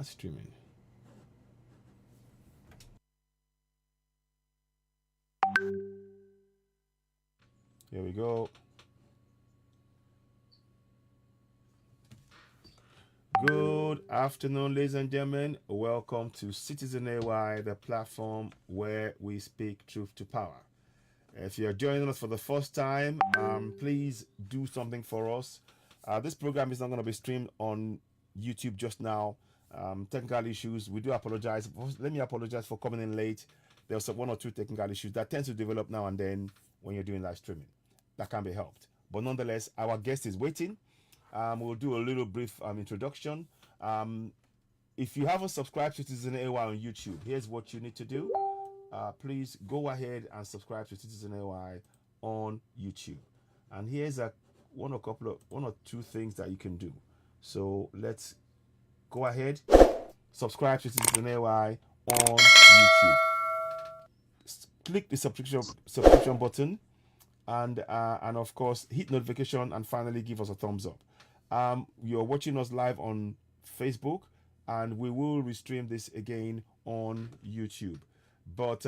are streaming. Here we go. Good afternoon, ladies and gentlemen. Welcome to Citizen AY, the platform where we speak truth to power. If you're joining us for the first time, please do something for us. This program is not going to be streamed on YouTube just now. Technical issues. We do apologize. Let me apologize for coming in late. There was one or two technical issues that tend to develop now and then when you're doing live streaming. That can be helped. But nonetheless, our guest is waiting. We'll do a little brief introduction. If you haven't subscribed to Citizen AY on YouTube, here's what you need to do. Please go ahead and subscribe to Citizen AY on YouTube. And here's one or two things that you can do. So let's go ahead, subscribe to Citizen AY on YouTube. Click the subscription button, and of course hit notification, and finally give us a thumbs up. You're watching us live on Facebook, and we will restream this again on YouTube. But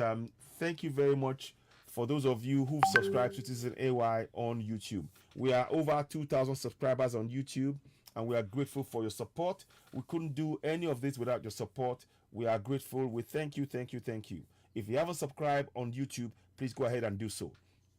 thank you very much for those of you who've subscribed to Citizen AY on YouTube. We are over 2,000 subscribers on YouTube, and we are grateful for your support. We couldn't do any of this without your support. We are grateful. We thank you, thank you, thank you. If you haven't subscribed on YouTube, please go ahead and do so.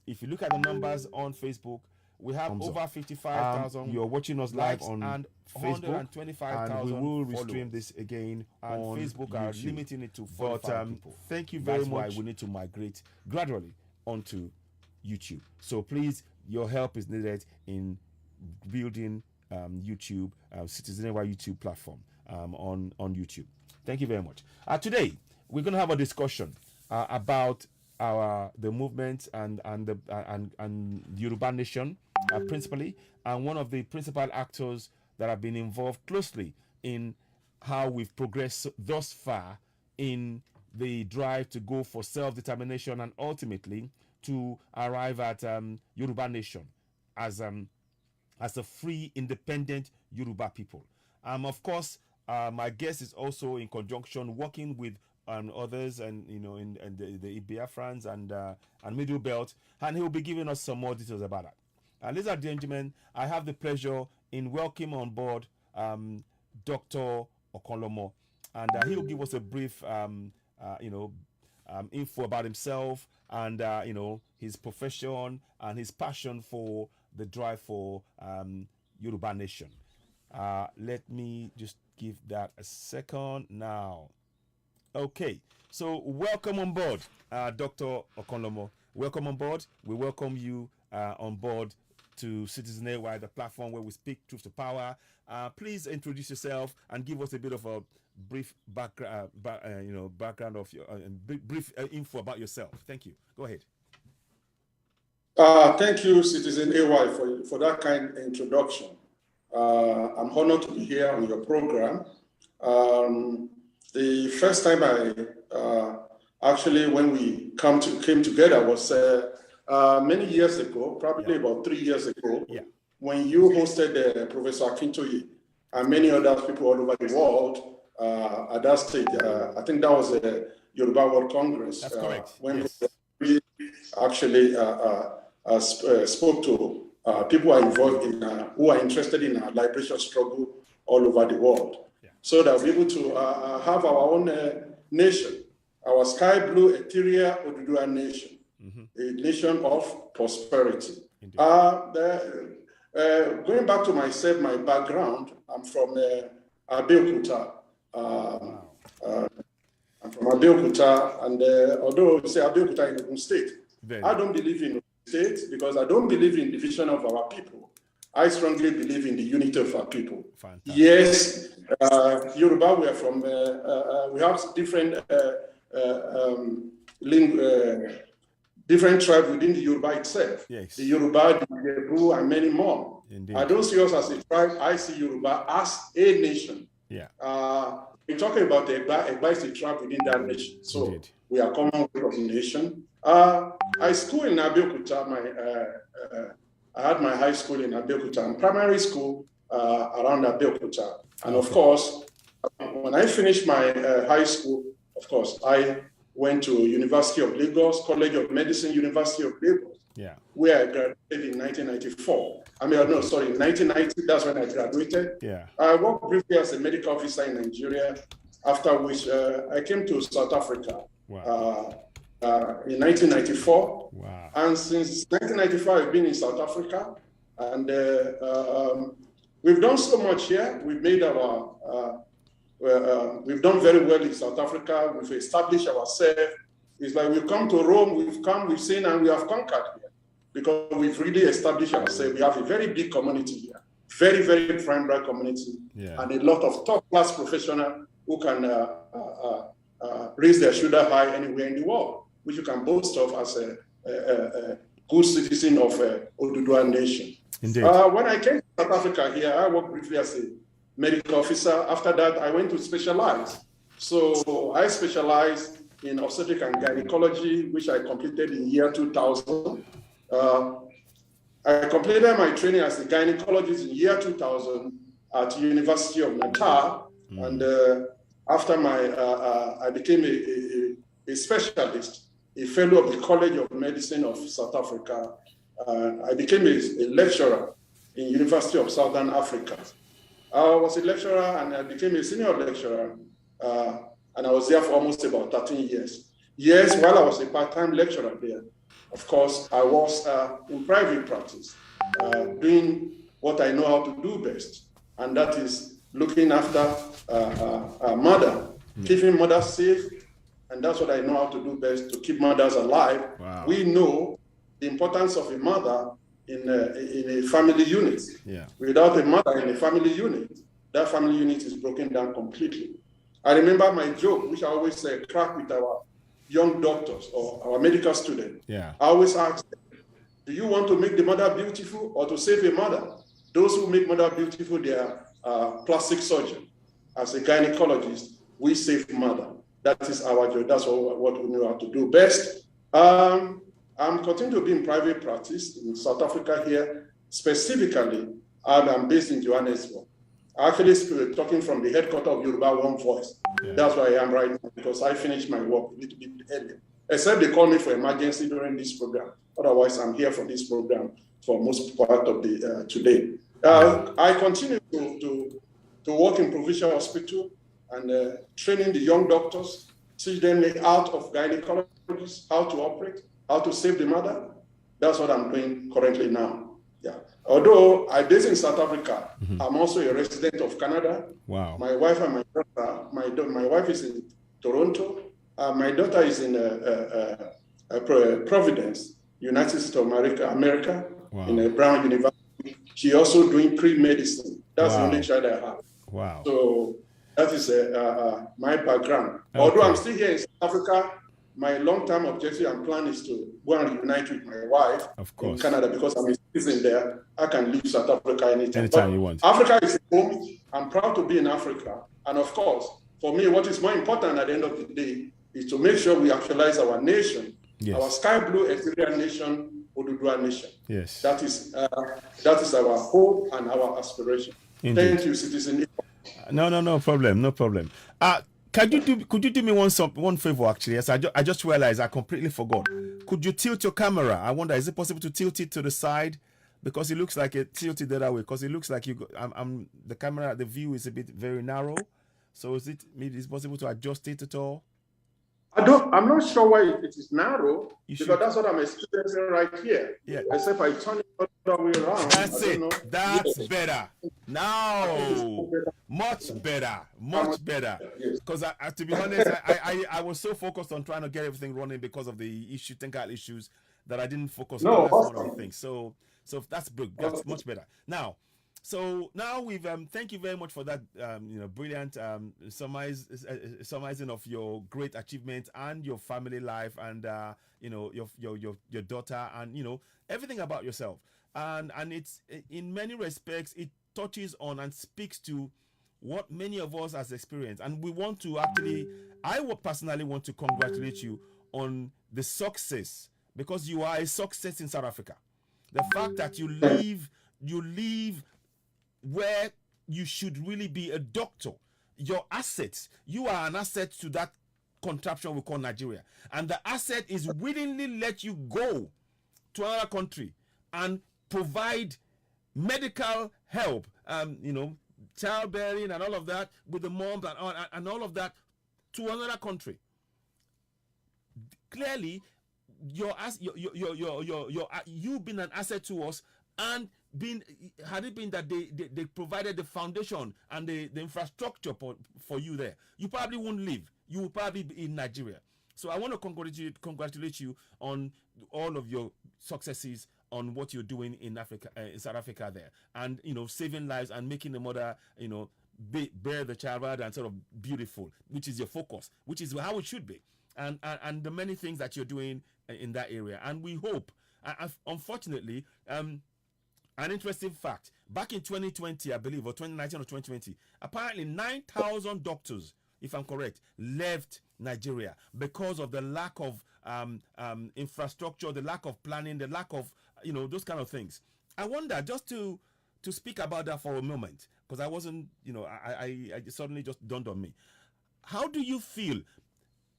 If you look at the numbers on Facebook, we have over 55,000. You're watching us live on Facebook, and we will restream this again on Facebook. Are limiting it to 45 people. Thank you very much. That's why we need to migrate gradually onto YouTube. So please, your help is needed in building YouTube, Citizen AY YouTube platform on YouTube. Thank you very much. Today we're going to have a discussion about the movement and Yoruba Nation principally, and one of the principal actors that have been involved closely in how we've progressed thus far in the drive to go for self-determination and ultimately to arrive at Yoruba Nation as a free, independent Yoruba people. Of course, my guest is also in conjunction working with others, and in the Biafrans and Middle Belt, and he'll be giving us some more details about that. Ladies and gentlemen, I have the pleasure in welcoming on board Dr. OKANLOMO, and he'll give us a brief info about himself and his profession and his passion for the drive for Yoruba Nation. Let me just give that a second now. Okay, so welcome on board, Dr. OKANLOMO. Welcome on board. We welcome you on board to Citizen AY, the platform where we speak truth to power. Please introduce yourself and give us a bit of a brief background of your brief info about yourself. Thank you. Go ahead. Thank you, Citizen AY, for that kind introduction. I'm honored to be here on your program. The first time when we came together was many years ago, probably about 3 years ago, when you hosted Professor Akintoye and many other people all over the world at that stage. I think that was a Yoruba World Congress. That's correct. When we actually spoke to people who are involved in, who are interested in our liberation struggle all over the world. So that we're able to have our own nation, our sky blue, ethereal Oduduwa nation, a nation of prosperity. Going back to myself, my background, I'm from Abeokuta. I'm from Abeokuta, and although you say Abeokuta in Ogun State, I don't believe in Ogun State because I don't believe in division of our people. I strongly believe in the unity of our people. Fantastic. Yes, Yoruba, we are from, we have different different tribes within the Yoruba itself. Yes. The Yoruba, the Ijebu, and many more. Indeed. I don't see us as a tribe. I see Yoruba as a nation. Yeah. We're talking about the Egba is a tribe within that nation. So Indeed. we are common of the nation. I school in Abeokuta. I had my high school in Abeokuta and primary school around Abeokuta. And of course, when I finished my high school, of course, I went to University of Lagos, College of Medicine, University of Lagos, where I graduated in 1994. I mean, no, sorry, in 1990, that's when I graduated. I worked briefly as a medical officer in Nigeria, after which I came to South Africa in 1994. And since 1995, I've been in South Africa, and we've done so much here. We've made we've done very well in South Africa. We've established ourselves. It's like we've come to Rome, we've come, we've seen, and we have conquered here because we've really established ourselves. We have a very big community here, very, very primary community, and a lot of top-class professionals who can raise their shoulder high anywhere in the world, which you can boast of as a good citizen of Yoruba Nation. Indeed. When I came to South Africa here, I worked briefly as a medical officer. After that, I went to specialize. So I specialized in obstetric and gynecology, which I completed in year 2000. I completed my training as a gynecologist in year 2000 at the University of Natal. And after I became a specialist, a fellow of the College of Medicine of South Africa. I became a lecturer in University of Southern Africa. I was a lecturer and I became a senior lecturer, and I was there for almost about 13 years. Yes, while I was a part-time lecturer there, of course, I was in private practice, doing what I know how to do best, and that is looking after a mother, keeping mothers safe, and that's what I know how to do best, to keep mothers alive. We know the importance of a mother in a family unit. Without a mother in a family unit, that family unit is broken down completely. I remember my joke, which I always crack with our young doctors or our medical students. I always ask them, do you want to make the mother beautiful or to save a mother? Those who make mother beautiful, they are plastic surgeon. As a gynecologist, we save mother. That is our job. That's what we know how to do best. I'm continuing to be in private practice in South Africa here. Specifically, I'm based in Johannesburg. Actually, talking from the headquarters of Yoruba One Voice. That's where I am right now, because I finished my work a little bit earlier. Except they call me for emergency during this program. Otherwise, I'm here for this program for most part of the today. I continue to work in provincial hospital and training the young doctors, teach them the art of gynecology, how to operate, how to save the mother. That's what I'm doing currently now. Although I'm based in South Africa, I'm also a resident of Canada. My wife and my daughter, my wife is in Toronto. My daughter is in Providence, United States of America, in Brown University. She also doing pre-medicine. That's the only child I have. So that is my background. Although I'm still here in South Africa, my long-term objective and plan is to go and reunite with my wife in Canada, because I'm a citizen there. I can leave South Africa anytime you want. Africa is home. I'm proud to be in Africa. And of course, for me, what is more important at the end of the day is to make sure we actualize our nation, our sky blue exterior nation, Oduduwa Nation. That is our hope and our aspiration. Thank you, citizen. No problem. Could you do me one favor, actually? Yes, I just realized I completely forgot. Could you tilt your camera? I wonder, is it possible to tilt it to the side? Because it looks like it tilted the other way. Because it looks like the camera, the view is a bit very narrow. So is it possible to adjust it at all? I'm not sure why it is narrow, because that's what I'm experiencing right here. Except I turn it the other way around. That's it. That's better. Now, much better. Because to be honest, I was so focused on trying to get everything running because of the technical issues that I didn't focus on. That's one of the things. So that's good. That's much better. Now we've thank you very much for that brilliant summarizing of your great achievements and your family life and your daughter and everything about yourself, and it's in many respects it touches on and speaks to what many of us has experienced, and we want to I would personally want to congratulate you on the success, because you are a success in South Africa. The fact that you live where you should really be a doctor, your assets. You are an asset to that contraption we call Nigeria. And the asset is willingly let you go to another country and provide medical help, childbearing and all of that with the moms and all of that to another country. Clearly, you've been an asset to us, and had it been that they provided the foundation and the infrastructure for you there, you probably wouldn't live. You would probably be in Nigeria. So I want to congratulate you on all of your successes, on what you're doing in Africa, in South Africa there, and saving lives and making the mother bear the child rather than sort of beautiful, which is your focus, which is how it should be, and the many things that you're doing in that area. And we hope, unfortunately, an interesting fact, back in 2020, I believe, or 2019 or 2020, apparently 9,000 doctors, if I'm correct, left Nigeria because of the lack of infrastructure, the lack of planning, the lack of those kind of things. I wonder, just to speak about that for a moment, because I wasn't, I suddenly just dawned on me. How do you feel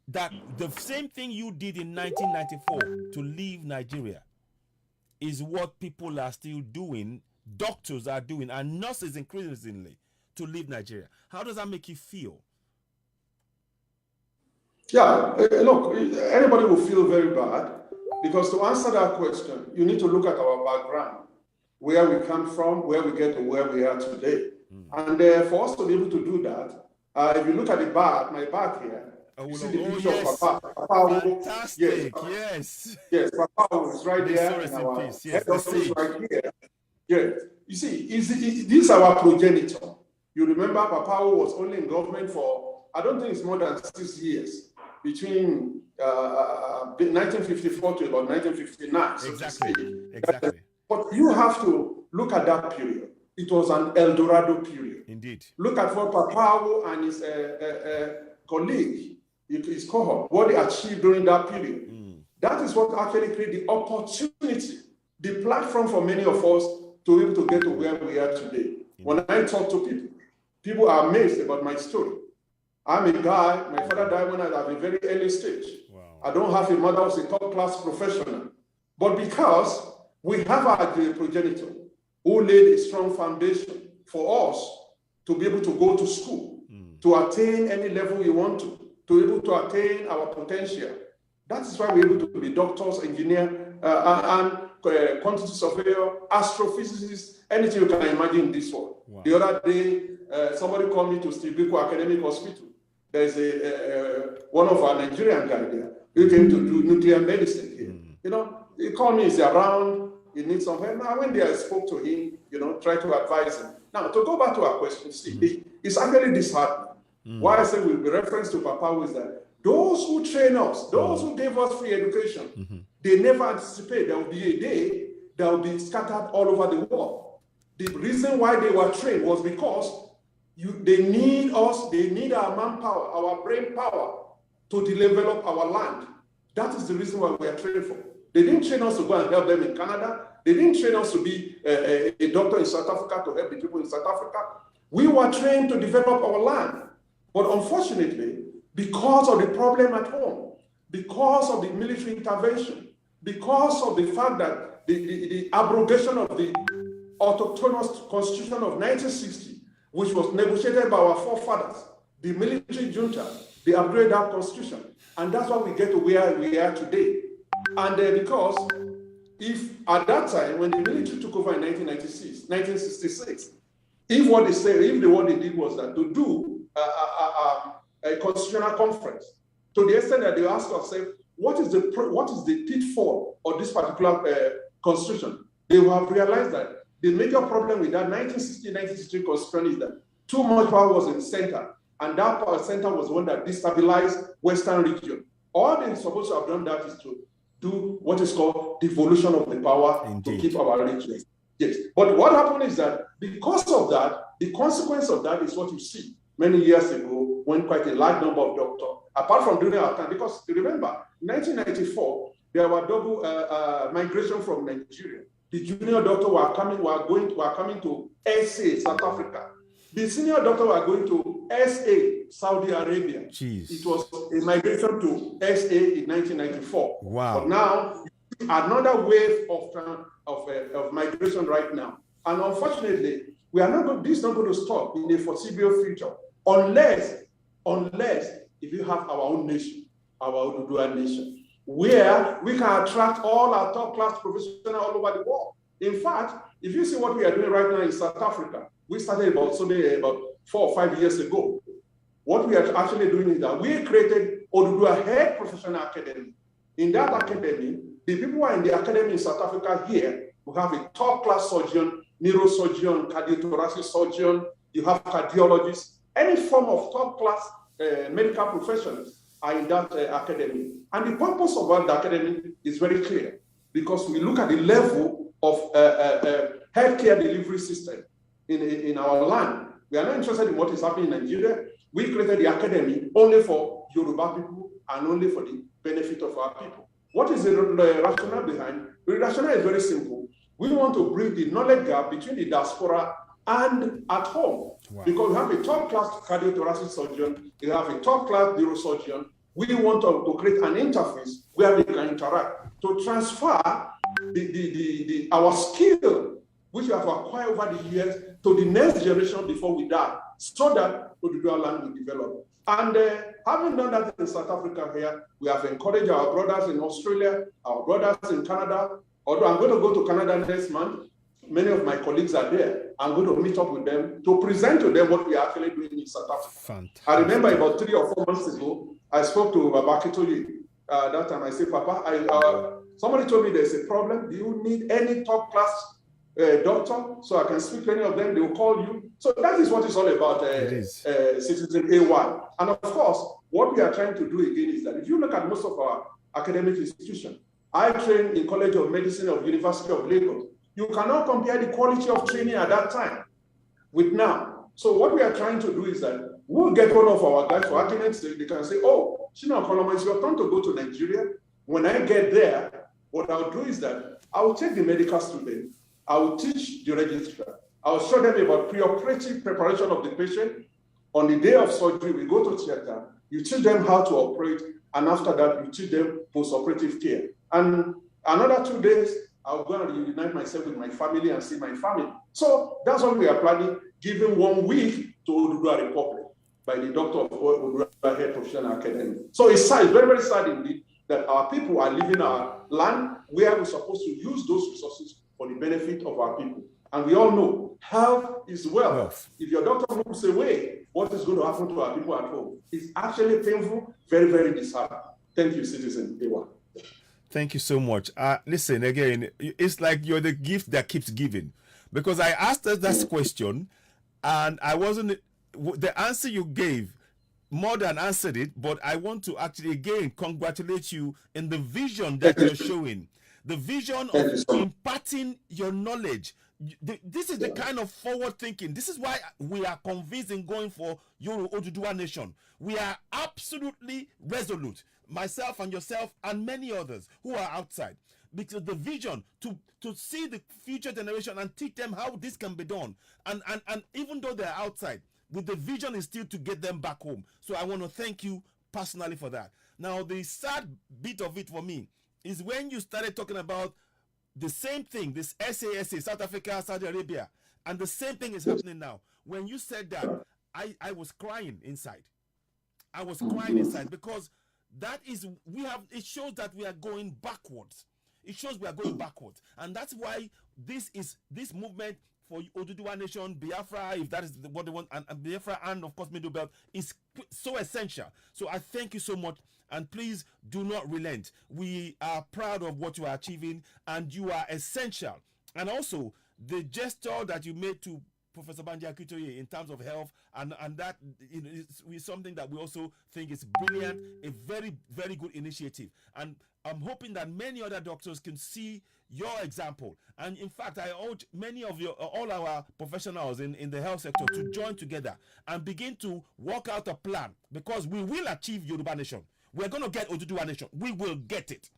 that the same thing you did in 1994 to leave Nigeria is what people are still doing, doctors are doing, and nurses increasingly, to leave Nigeria? How does that make you feel? Yeah, look, anybody will feel very bad, because to answer that question, you need to look at our background, where we come from, where we get to where we are today. And for us to be able to do that, if you look at my back here, you see the picture of Papa. Fantastic, yes. Papa is right there, and our head office is right here. Yeah, you see, this is our progenitor. You remember Papa was only in government for, I don't think it's more than 6 years, between 1954 to about 1959. Exactly. But you have to look at that period. It was an El Dorado period. Indeed. Look at what Papa and his colleague, his cohort, what they achieved during that period. That is what actually created the opportunity, the platform for many of us to be able to get to where we are today. When I talk to people are amazed about my story. I'm a guy, my father died when I was at a very early stage. Wow. I don't have a mother who's a top-class professional. But because we have our progenitor who laid a strong foundation for us to be able to go to school, to attain any level we want to be able to attain our potential. That is why we're able to be doctors, engineer, and quantity surveyor, astrophysicists, anything you can imagine in this world. Wow. The other day, somebody called me to Steve Biko Academic Hospital. There's one of our Nigerian guys there who came to do nuclear medicine here. He called me, he's around, he needs some help. I went there, I spoke to him, tried to advise him. Now, to go back to our question, Steve, it's actually disheartening. Why I say with reference to Papa is that those who train us, those who gave us free education, they never anticipate there will be a day that will be scattered all over the world. The reason why they were trained was because they need us, they need our manpower, our brain power to develop our land. That is the reason why we are trained for. They didn't train us to go and help them in Canada. They didn't train us to be a doctor in South Africa to help the people in South Africa. We were trained to develop our land. But unfortunately, because of the problem at home, because of the military intervention, because of the fact that the abrogation of the autonomous constitution of 1960, which was negotiated by our forefathers, the military junta, they upgraded that constitution. And that's why we get to where we are today. And because if at that time, when the military took over in 1966, if what they did was that to do a constitutional conference, to the extent that they asked us, say, what is the pitfall of this particular constitution? They will have realized that the major problem with that 1960-1963 constitution is that too much power was in the center, and that power center was the one that destabilized Western region. All they're supposed to have done that is to do what is called devolution of the power to keep our region. Yes, but what happened is that because of that, the consequence of that is what you see many years ago when quite a large number of doctors, apart from during our time, because remember, in 1994, there were double migration from Nigeria. The junior doctors were coming to SA, South Africa. The senior doctor were going to SA, Saudi Arabia. Jeez. It was a migration to SA in 1994. Wow. But now, another wave of migration right now. And unfortunately, this is not going to stop in the foreseeable future unless if you have our own nation, our Yoruba Nation, where we can attract all our top-class professionals all over the world. In fact, if you see what we are doing right now in South Africa, we started about 4 or 5 years ago. What we are actually doing is that we created Oduduwa Health Professional Academy. In that academy, the people who are in the academy in South Africa here, we have a top-class surgeon, neurosurgeon, cardiothoracic surgeon, you have cardiologists, any form of top-class medical professionals are in that academy. And the purpose of that academy is very clear, because we look at the level of healthcare delivery system in our land. We are not interested in what is happening in Nigeria. We created the academy only for Yoruba people and only for the benefit of our people. What is the rationale behind? The rationale is very simple. We want to bridge the knowledge gap between the diaspora and at home. Wow. Because we have a top-class cardiothoracic surgeon, we have a top-class neurosurgeon. We want to create an interface where we can interact to transfer our skill, which we have acquired over the years, to the next generation before we die, so that Oduduwa land will develop. And having done that in South Africa here, we have encouraged our brothers in Australia, our brothers in Canada. Although I'm going to go to Canada next month, many of my colleagues are there. I'm going to meet up with them to present to them what we are actually doing in South Africa. Fantastic. I remember about 3 or 4 months ago, I spoke to Baba Kitoye. That time I said, Papa, somebody told me there's a problem. Do you need any top-class doctor, so I can speak to any of them? They will call you. So that is what it's all about, Citizen AY. And of course, what we are trying to do again is that if you look at most of our academic institutions, I trained in College of Medicine of University of Lagos. You cannot compare the quality of training at that time with now. So what we are trying to do is that we'll get one of our guys, for argument's sake, they can say, oh, Dr OKANLOMO, it's your turn to go to Nigeria. When I get there, what I'll do is that I will take the medical student, I will teach the registrar, I'll show them about preoperative preparation of the patient. On the day of surgery, we go to theater, you teach them how to operate, and after that, you teach them post-operative care. And another 2 days, I'll go and reunite myself with my family and see my family. So that's what we are planning, giving 1 week to Oduduwa Republic by the doctor of Oduduwa Health Professional Academy. So it's sad, very, very sad indeed, that our people are leaving our land where we're supposed to use those resources for the benefit of our people. And we all know health is wealth. If your doctor moves away, what is going to happen to our people at home? It's actually painful, very, very disheartening. Thank you, Citizen Ewa. Thank you so much. Listen, again, it's like you're the gift that keeps giving. Because I asked us that question, and I wasn't, the answer you gave more than answered it, but I want to actually, again, congratulate you in the vision that you're showing. The vision of imparting your knowledge. This is the kind of forward thinking. This is why we are convinced in going for Yoruba Nation. We are absolutely resolute. Myself and yourself and many others who are outside, because the vision to see the future generation and teach them how this can be done, and even though they're outside, with the vision is still to get them back home. So I want to thank you personally for that. Now the sad bit of it for me is when you started talking about the same thing, this SASA, South Africa, Saudi Arabia, and the same thing is happening now. When you said that, I was crying inside. I was crying inside, because that is, it shows that we are going backwards. It shows we are going backwards. And that's why this movement for Oduduwa Nation, Biafra, if that is what they want, and Biafra, and of course Middle Belt, is so essential. So I thank you so much, and please do not relent. We are proud of what you are achieving, and you are essential. And also, the gesture that you made to Professor Banji Akintoye in terms of health, and that is something that we also think is brilliant, a very, very good initiative. And I'm hoping that many other doctors can see your example. And in fact, I urge many of all our professionals in the health sector to join together and begin to work out a plan, because we will achieve Yoruba Nation. We're going to get Oduduwa Nation. We will get it.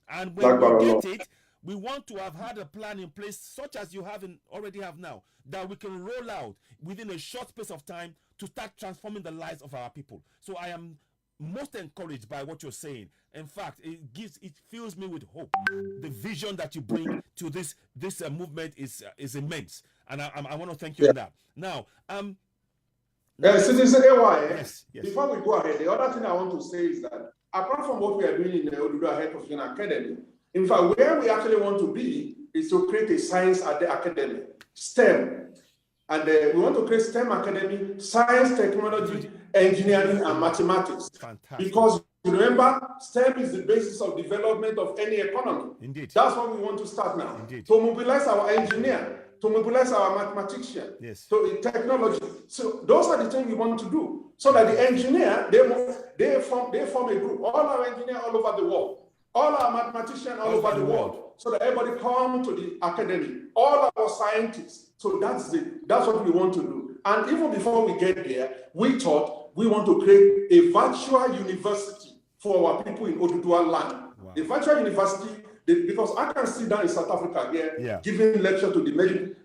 And when we get it, We want to have had a plan in place, such as you already have now, that we can roll out within a short space of time to start transforming the lives of our people. So I am most encouraged by what you're saying. In fact, it fills me with hope. The vision that you bring to this movement is immense, and I want to thank you on that. Now, Citizen AY, yes. Before we go ahead, the other thing I want to say is that apart from what we are doing in the Oduduwa Health Profession Academy, in fact, where we actually want to be is to create a science at the academy, STEM. And we want to create STEM academy, science, technology, engineering, and mathematics. Fantastic. Because remember, STEM is the basis of development of any economy. Indeed. That's what we want to start now. Indeed. To mobilize our engineer, to mobilize our mathematician, yes, to technology. So those are the things we want to do. So that the engineer, they form a group. All our engineers all over the world, all our mathematicians all over the world, so that everybody come to the academy. All our scientists. So that's what we want to do. And even before we get there, we thought we want to create a virtual university for our people in Oduduwa land. Wow. A virtual university, because I can sit down in South Africa here, giving lecture to the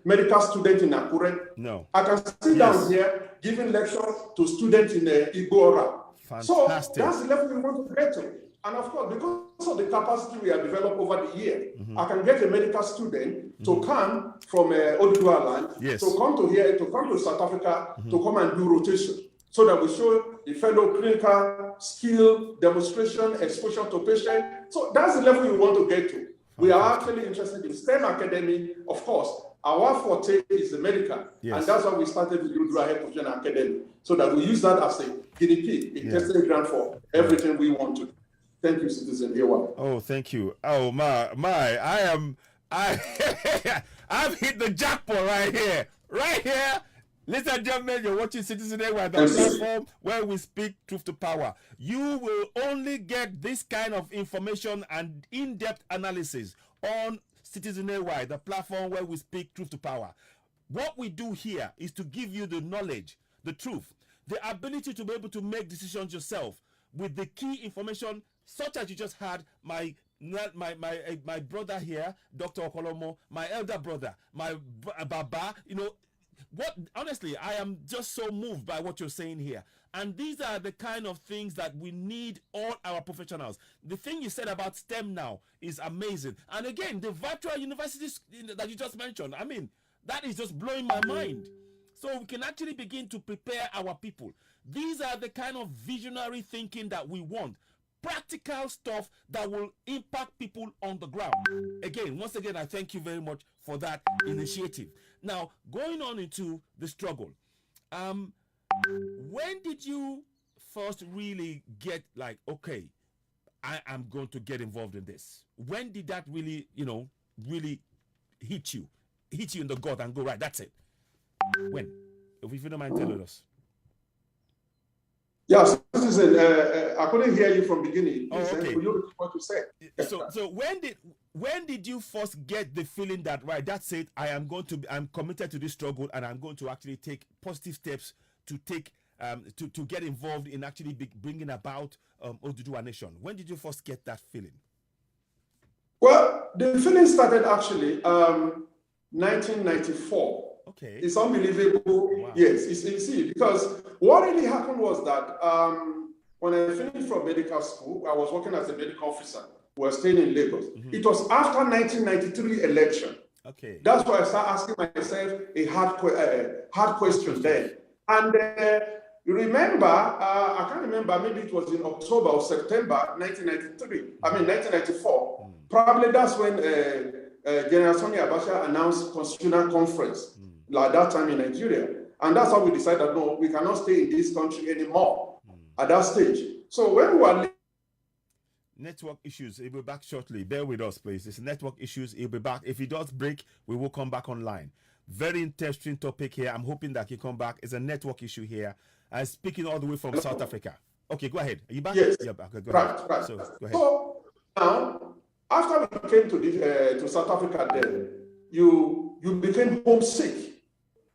medical students in Akure. No. I can sit down here giving lecture to students in Igora. So that's the level we want to get to. And of course, because of the capacity we have developed over the year, I can get a medical student to come from Oduduwa land, to come to here, to come to South Africa, to come and do rotation, so that we show the fellow clinical skill, demonstration, exposure to patient. So that's the level we want to get to. We are actually interested in STEM academy, of course. Our forte is the medical, and that's why we started with Oduduwa Health Profession Academy, so that we use that as a guinea pig, a testing ground for everything we want to do. Thank you, Citizen A1. Oh, thank you. Oh, I've hit the jackpot right here. Ladies and gentlemen, you're watching Citizen A1, the platform where we speak truth to power. You will only get this kind of information and in-depth analysis on Citizen AY, the platform where we speak truth to power. What we do here is to give you the knowledge, the truth, the ability to be able to make decisions yourself with the key information, such as you just had my brother here, Dr. Okalomo, my elder brother, my Baba. Honestly, I am just so moved by what you're saying here. And these are the kind of things that we need all our professionals. The thing you said about STEM now is amazing. And again, the virtual universities that you just mentioned, I mean, that is just blowing my mind. So we can actually begin to prepare our people. These are the kind of visionary thinking that we want. Practical stuff that will impact people on the ground. Once again, I thank you very much for that initiative. Now, going on into the struggle, when did you first really get like, okay, I am going to get involved in this? When did that really, really hit you in the gut and go, right, that's it? When? If you don't mind telling us. Yes, I couldn't hear you from the beginning. Oh, okay. Could you repeat what you said? So when did you first get the feeling that, right, that's it, I'm committed to this struggle and I'm going to actually take positive steps to take to get involved in actually bringing about Oduduwa Nation? When did you first get that feeling? Well, the feeling started actually 1994. Okay. It's unbelievable. Wow. Yes, you see, because what really happened was that when I finished from medical school, I was working as a medical officer. We were staying in Lagos. It was after 1993 election. Okay. That's why I started asking myself a hard question then. And you remember, I can't remember, maybe it was in October or September 1994. Probably that's when General Sani Abacha announced constitutional conference, like that time in Nigeria. And that's how we decided, no, we cannot stay in this country anymore at that stage. So when we were... Network issues, he'll be back shortly. Bear with us, please. It's network issues, he'll be back. If he does break, we will come back online. Very interesting topic here. I'm hoping that he come back. It's a network issue here. I'm speaking all the way from South Africa. Okay, go ahead. Are you back? Yes. Yeah, okay, go ahead. Right. So, go ahead. So now, after we came to South Africa, then you became homesick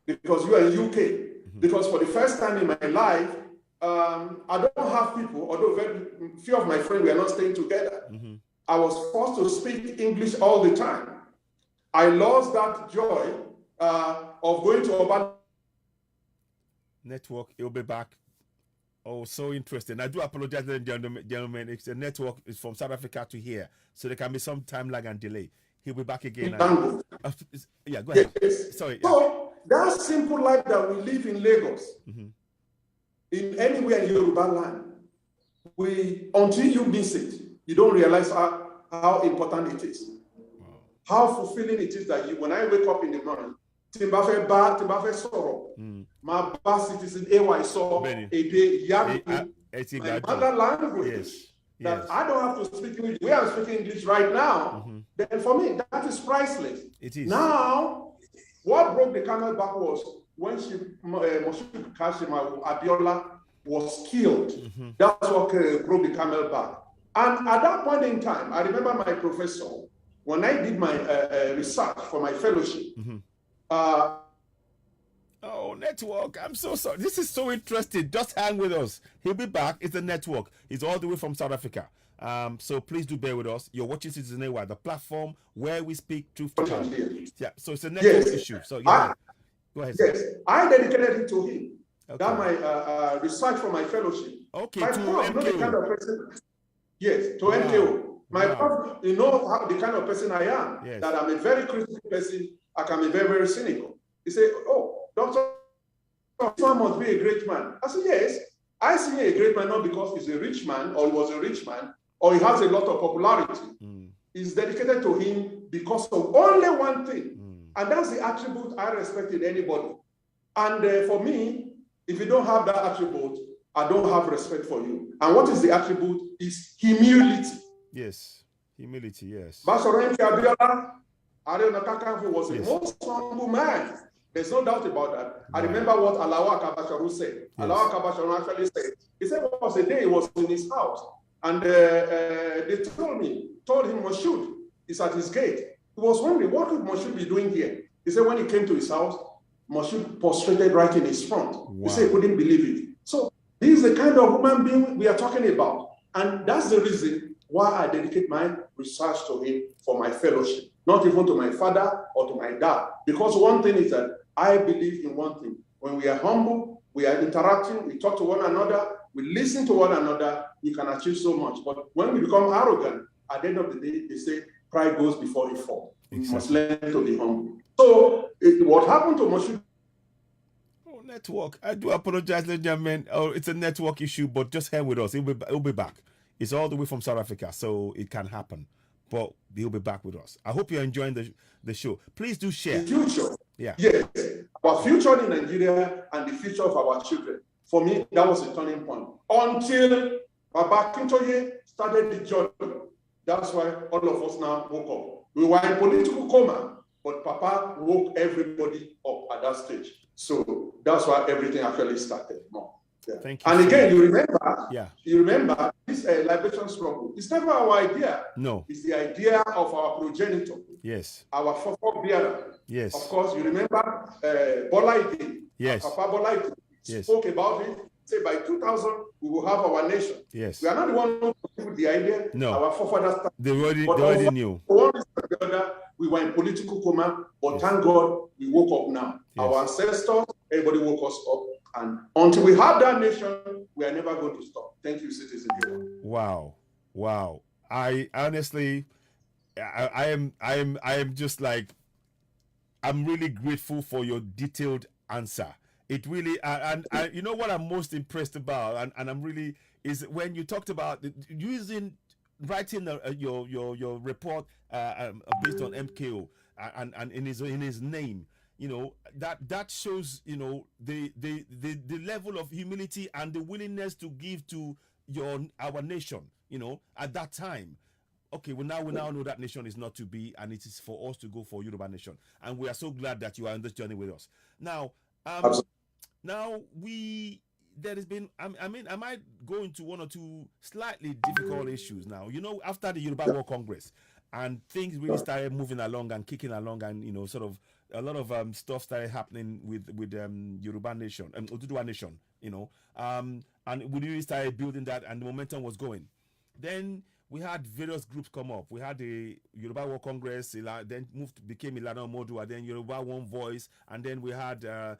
because you are in UK. Because for the first time in my life, I don't have people, although very few of my friends were not staying together. I was forced to speak English all the time. I lost that joy of going to urban network. He'll be back. Oh, so interesting. I do apologize, gentlemen. It's the network is from South Africa to here, so there can be some time lag and delay. He'll be back again. language. Yeah, go ahead. Yes. Sorry. So that simple life that we live in Lagos, in anywhere in Yoruba land, until you miss it, you don't realize how important it is. Wow. How fulfilling it is that when I wake up in the morning, Timbafe Soro, my best citizen AY saw a day my mother language. Yes. That I don't have to speak English. We are speaking English right now. Then for me, that is priceless. It is. Now, what broke the camel back was when Moshood Kashima Abiola was killed. That's what broke the camel back. And at that point in time, I remember my professor, when I did my research for my fellowship. Oh, network. I'm so sorry. This is so interesting. Just hang with us. He'll be back. It's a network. He's all the way from South Africa. So please do bear with us. You're watching Citizen AY, the platform where we speak truth to power. Yeah. So it's a network issue. So yeah. Go ahead. Yes, I dedicated it to him. Okay. That my research for my fellowship. Okay. My prof, the kind of person. Yes, to MKO. My prof, the kind of person I am. Yes. That I'm a very critical person. I can be very, very cynical. He said, "Oh, Doctor, this man must be a great man." I said, "Yes, I see him a great man not because he's a rich man or he was a rich man or he has a lot of popularity. He's dedicated to him because of only one thing, and that's the attribute I respect in anybody. And for me, if you don't have that attribute, I don't have respect for you. And what is the attribute? Is humility. Yes, humility. Yes. Bashorenki Abiola, Arena Kakanfu was the most humble man. There's no doubt about that. I remember what Alawa Kabasharu said. Yes. Alawa Kabasharu actually said, he said it was a day he was in his house. And they told him Moshood is at his gate. He was wondering, what could Moshood be doing here? He said when he came to his house, Moshood prostrated right in his front. Wow. He said he couldn't believe it. So this is the kind of human being we are talking about. And that's the reason why I dedicate my research to him for my fellowship. Not even to my father or to my dad. Because one thing is that I believe in one thing. When we are humble, we are interacting, we talk to one another, we listen to one another, we can achieve so much. But when we become arrogant, at the end of the day, they say pride goes before a fall. Exactly. We must learn to be humble. So what happened to Moshood? Oh, network. I do apologize, ladies and gentlemen. Oh, it's a network issue, but just hang with us. He'll be back. It's all the way from South Africa, so it can happen. But he'll be back with us. I hope you're enjoying the show. Please do share. Future. Yeah. Yes. Our future in Nigeria and the future of our children. For me, that was a turning point. Until Baba Kintoye started the journey. That's why all of us now woke up. We were in political coma, but Papa woke everybody up at that stage. So that's why everything actually started more. Yeah. Thank you. And again, you remember this liberation struggle. It's never our idea. No. It's the idea of our progenitor. Yes. Our forebearer. Yes. Of course, you remember Bola Ige. Yes. Papa Bola Ige spoke about it. Say by 2000, we will have our nation. Yes. We are not the one who came with the idea. No. Our forefathers. They already knew. For one reason or the other, we were in political coma, but thank God we woke up now. Yes. Our ancestors, everybody woke us up. And until we have that nation, we are never going to stop. Thank you, citizen. Wow. I honestly, I am just like, I'm really grateful for your detailed answer. It really, and you know what I'm most impressed about, and I'm really, is when you talked about writing your report based on MKO and in his name. You know, that shows, you know, the level of humility and the willingness to give to our nation, you know, at that time. Okay, we now know that nation is not to be, and it is for us to go for Yoruba Nation. And we are so glad that you are on this journey with us. Now, there has been, I might go into one or two slightly difficult issues now. You know, after the Yoruba World Congress, and things really started moving along and kicking along, and, you know, sort of, a lot of stuff started happening with Yoruba Nation and Oduduwa Nation, you know, and we really started building that, and the momentum was going. Then we had various groups come up. We had the Yoruba World Congress, then became Ilana Modua, then Yoruba One Voice, and then we had the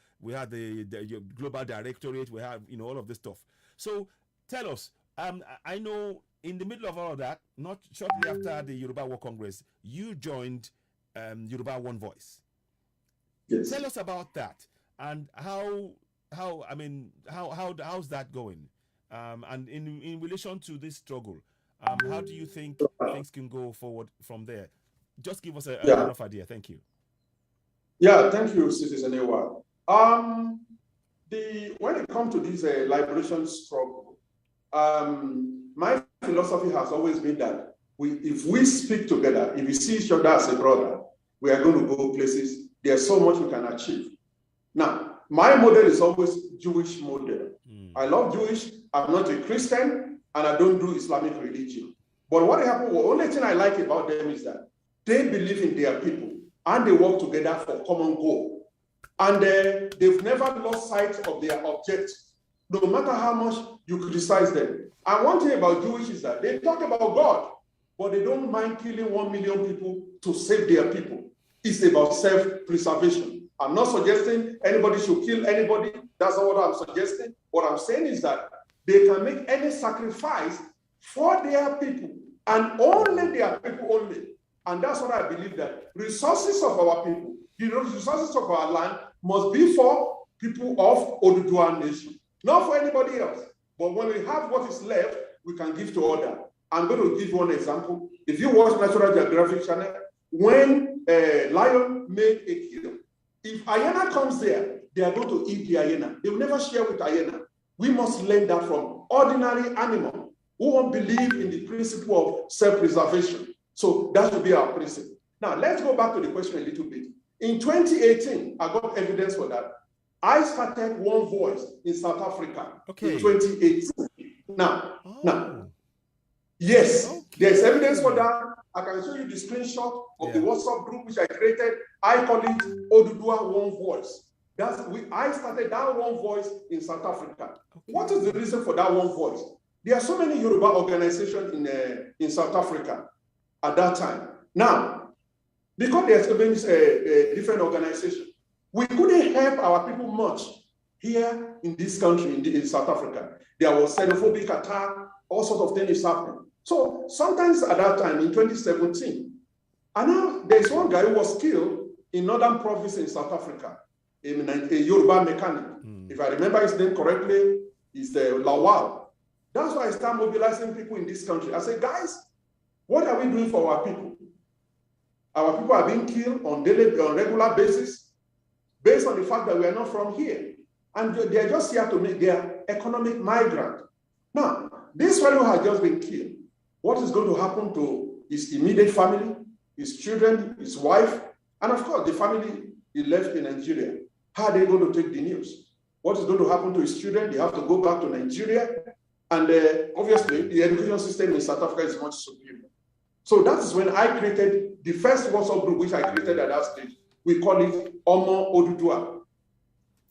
Global Directorate. We had all of this stuff. So tell us, I know in the middle of all of that, not shortly after the Yoruba World Congress, you joined Yoruba One Voice. Yes. Tell us about that and how's that going? And in relation to this struggle, how do you think things can go forward from there? Just give us a rough idea. Thank you. Yeah, thank you, Citizen AY. When it comes to this liberation struggle, my philosophy has always been that if we speak together, if we see each other as a brother, we are going to go places. There's so much we can achieve. Now, my model is always Jewish model. I love Jewish. I'm not a Christian, and I don't do Islamic religion. But what happened? The only thing I like about them is that they believe in their people, and they work together for common goal. And they've never lost sight of their objective, no matter how much you criticize them. And one thing about Jewish is that they talk about God, but they don't mind killing 1 million people to save their people. It's about self-preservation. I'm not suggesting anybody should kill anybody. That's not what I'm suggesting. What I'm saying is that they can make any sacrifice for their people, and only their people only. And that's what I believe, that resources of our people, resources of our land must be for people of Yoruba Nation, not for anybody else. But when we have what is left, we can give to others. I'm going to give one example. If you watch Natural Geographic Channel, when a lion made a kill, if hyena comes there, they are going to eat the hyena. They will never share with hyena. We must learn that from ordinary animals who won't believe in the principle of self-preservation. So that should be our principle. Now, let's go back to the question a little bit. In 2018, I got evidence for that. I started One Voice in South Africa in 2018. Now, yes, there's evidence for that. I can show you the screenshot of the WhatsApp group which I created. I call it Odudua One Voice. I started that One Voice in South Africa. What is the reason for that One Voice? There are so many Yoruba organizations in South Africa at that time. Now, because there's so many different organizations, we couldn't help our people much here in this country, in South Africa. There was xenophobic attack, all sorts of things happening. So sometimes at that time in 2017, and now there's one guy who was killed in northern province in South Africa, a Yoruba mechanic. If I remember his name correctly, is Lawal. That's why I start mobilizing people in this country. I say, guys, what are we doing for our people? Our people are being killed on regular basis, based on the fact that we are not from here. And they are just here to make their economic migrant. Now, this fellow has just been killed. What is going to happen to his immediate family, his children, his wife, and of course, the family he left in Nigeria? How are they going to take the news? What is going to happen to his children? They have to go back to Nigeria. And obviously, the education system in South Africa is much superior. So that is when I created the first WhatsApp group, which I created at that stage. We call it Omo Odudua.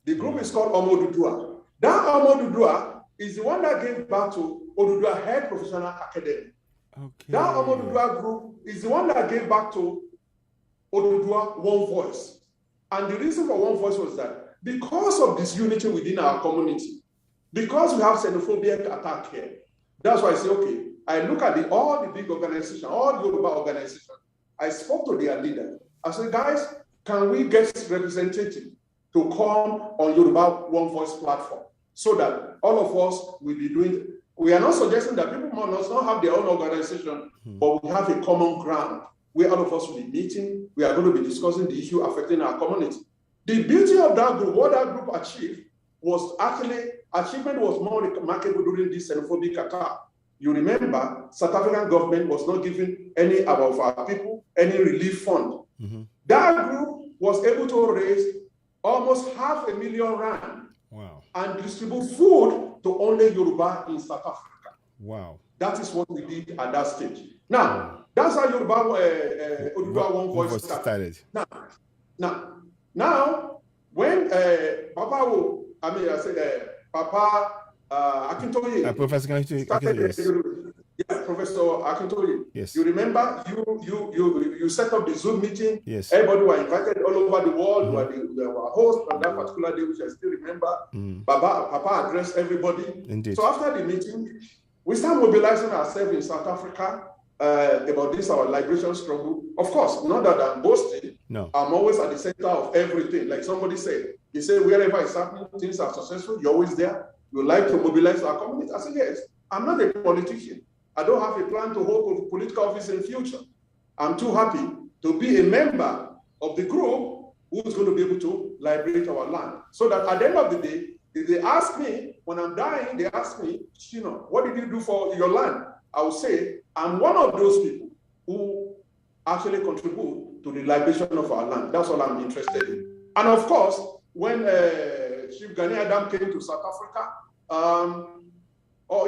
The group is called Omo Odudua. That Omo Odudua is the one that gave back to Odudua Head Professional Academy. That Omo Odudua group is the one that gave back to Odudua One Voice. And the reason for One Voice was that because of this unity within our community, because we have xenophobic attack here, that's why I say, okay, I look at all the big organizations, all the Yoruba organizations. I spoke to their leader. I said, guys, can we get representatives to come on Yoruba One Voice platform so that all of us will be doing. We are not suggesting that people must not have their own organization, but we have a common ground where all of us will be meeting. We are going to be discussing the issue affecting our community. The beauty of that group, what that group achieved, was actually, achievement was more remarkable during this xenophobic attack. You remember, South African government was not giving any of our people any relief fund. That group was able to raise almost 500,000 rand and distribute food to only Yoruba in South Africa. Wow. That is what we did at that stage. Now, that's how Yoruba One Voice started. Now, when Papa Akintoye, Professor started, Professor Akintoye. Yes. You remember you set up the Zoom meeting. Yes. Everybody were invited all over the world. We were hosts on that particular day, which I still remember. Papa addressed everybody. Indeed. So after the meeting, we started mobilizing ourselves in South Africa about this, our liberation struggle. Of course, not that I'm boasting. No. I'm always at the center of everything. Like somebody said, he said, wherever it's happening, things are successful, you're always there. You like to mobilize our community. I said, yes, I'm not a politician. I don't have a plan to hold political office in the future. I'm too happy to be a member of the group who's going to be able to liberate our land. So that at the end of the day, if they ask me, when I'm dying, they ask me, what did you do for your land? I will say, I'm one of those people who actually contribute to the liberation of our land. That's all I'm interested in. And of course, when Chief Gani Adam came to South Africa,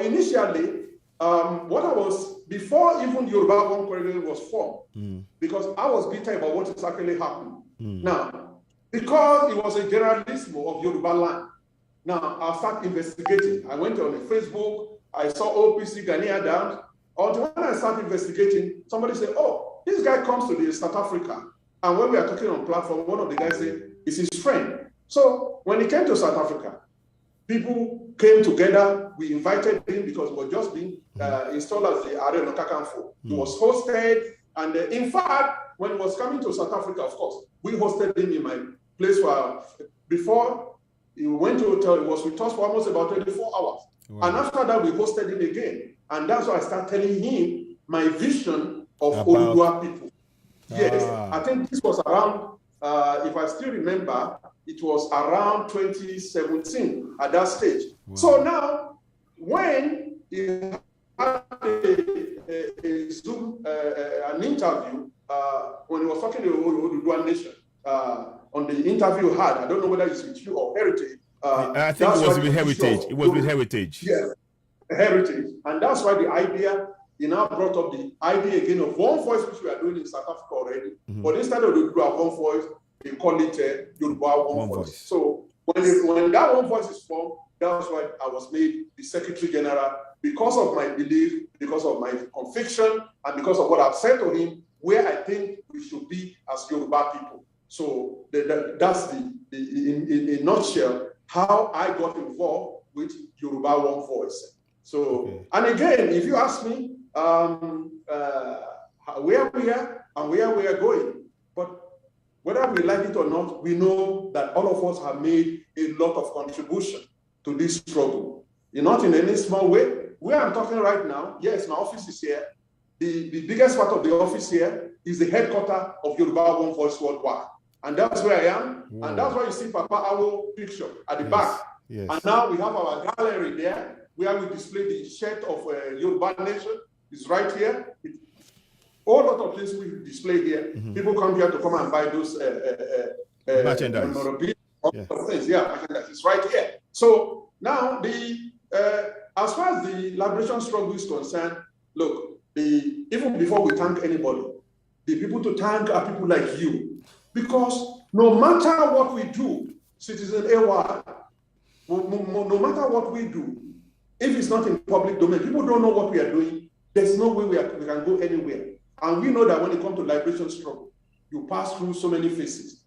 initially, what I was, before even Yoruba One Corridor was formed, because I was bitter about what is actually happening. Now, because it was a generalismo of Yoruba land, now I'll start investigating. I went on Facebook, I saw OPC Gani Adams. Until when I started investigating, somebody said, oh, this guy comes to the South Africa. And when we are talking on platform, one of the guys said, it's his friend. So when he came to South Africa, people came together. We invited him because he was just being installed as the Ààrẹ Ọ̀nà Kakanfò. He was hosted. And in fact, when he was coming to South Africa, of course, we hosted him in my place before he went to hotel. He was with us for almost about 24 hours. Wow. And after that, we hosted him again. And that's why I started telling him my vision of Oduduwa people. Yes, I think this was around, if I still remember, it was around 2017 at that stage. Wow. So now, when he had a Zoom, an interview, when he was talking to Yoruba Nation, on the interview he had, I don't know whether it's with you or Heritage. I think it was with Heritage. It was with Heritage. Yes, Heritage. And that's why the idea, he now brought up the idea again of one voice, which we are doing in South Africa already. But instead of the one voice, they call it Yoruba One Voice. So when that one voice is formed, that's why I was made the Secretary General, because of my belief, because of my conviction, and because of what I've said to him, where I think we should be as Yoruba people. So that's in a nutshell how I got involved with Yoruba One Voice. So, and again, if you ask me where we are and where we are going, but whether we like it or not, we know that all of us have made a lot of contribution to this struggle. Not in any small way. Where I'm talking right now, yes, my office is here. The biggest part of the office here is the headquarters of Yoruba One Voice worldwide. And that's where I am. Wow. And that's why you see Papa Awo picture at the back. Yes. And now we have our gallery there where we display the shirt of Yoruba Nation. It's right here. All lot of things we display here. People come here to come and buy those merchandise. Things. Yeah, merchandise. It's right here. So now as far as the liberation struggle is concerned, look, even before we thank anybody, the people to thank are people like you. Because no matter what we do, Citizen AY, no matter what we do, if it's not in public domain, people don't know what we are doing, there's no way we can go anywhere. And we know that when it comes to liberation struggle, you pass through so many phases.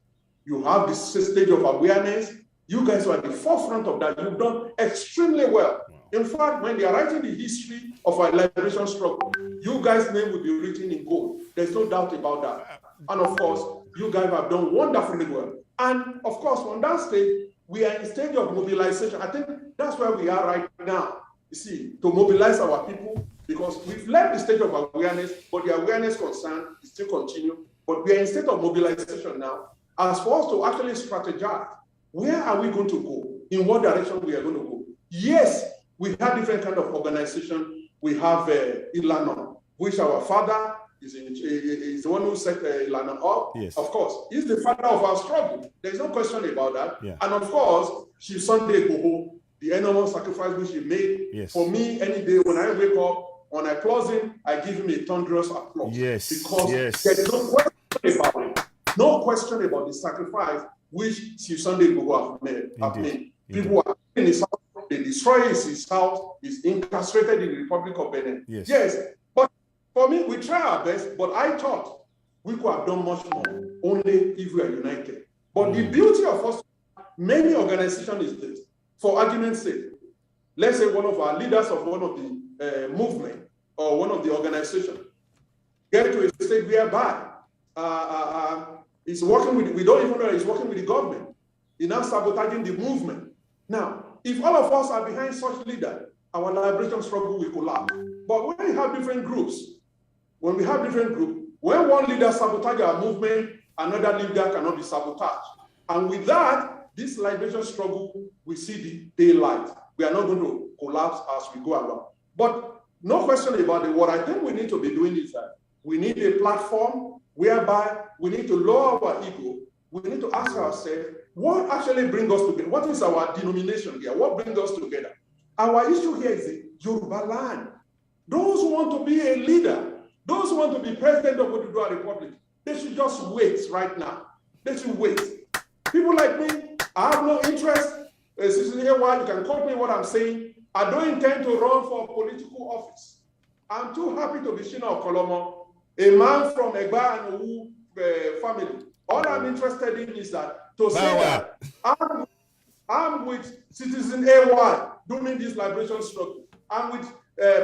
You have this stage of awareness. You guys are at the forefront of that. You've done extremely well. In fact, when they are writing the history of our liberation struggle, you guys' name will be written in gold. There's no doubt about that. And of course, you guys have done wonderfully well. And of course, on that stage, we are in stage of mobilization. I think that's where we are right now. You see, to mobilize our people, because we've left the stage of awareness, but the awareness concern is still continue. But we are in state of mobilization now. As for us to actually strategize, where are we going to go? In what direction we are going to go? Yes, we have different kind of organization. We have Ilana, which our father is the one who set Ilana up. Yes. Of course, he's the father of our struggle. There's no question about that. Yeah. And of course, she's Sunday Igboho, the enormous sacrifice which he made. Yes. For me, any day when I wake up, when I applaud him, I give him a thunderous applause. Yes. Because yes. there's no question about it. No question about the sacrifice which Sunday Igboho have made. People are in his house, they destroy his house, he's incarcerated in the Republic of Benin. Yes. Yes, but For me, we try our best, but I thought we could have done much more only if we are united. But the beauty of us, many organizations is this. For argument's sake, let's say one of our leaders of one of the movement or one of the organizations get to a state whereby he's working with, we don't even know he's working with the government. He's now sabotaging the movement. Now, if all of us are behind such leader, our liberation struggle will collapse. But when we have different groups, when one leader sabotages our movement, another leader cannot be sabotaged. And with that, this liberation struggle, we see the daylight. We are not going to collapse as we go along. But no question about it. What I think we need to be doing is that we need a platform whereby we need to lower our ego. We need to ask ourselves, what actually brings us together? What is our denomination here? What brings us together? Our issue here is the Yoruba land. Those who want to be a leader, those who want to be president of the Yoruba Republic, they should just wait right now. They should wait. People like me, I have no interest. You can quote me what I'm saying. I don't intend to run for political office. I'm too happy to be Dr OKANLOMO, a man from Egba and Owu family. All I'm interested in is that to say that I'm with Citizen AY during this liberation struggle. I'm with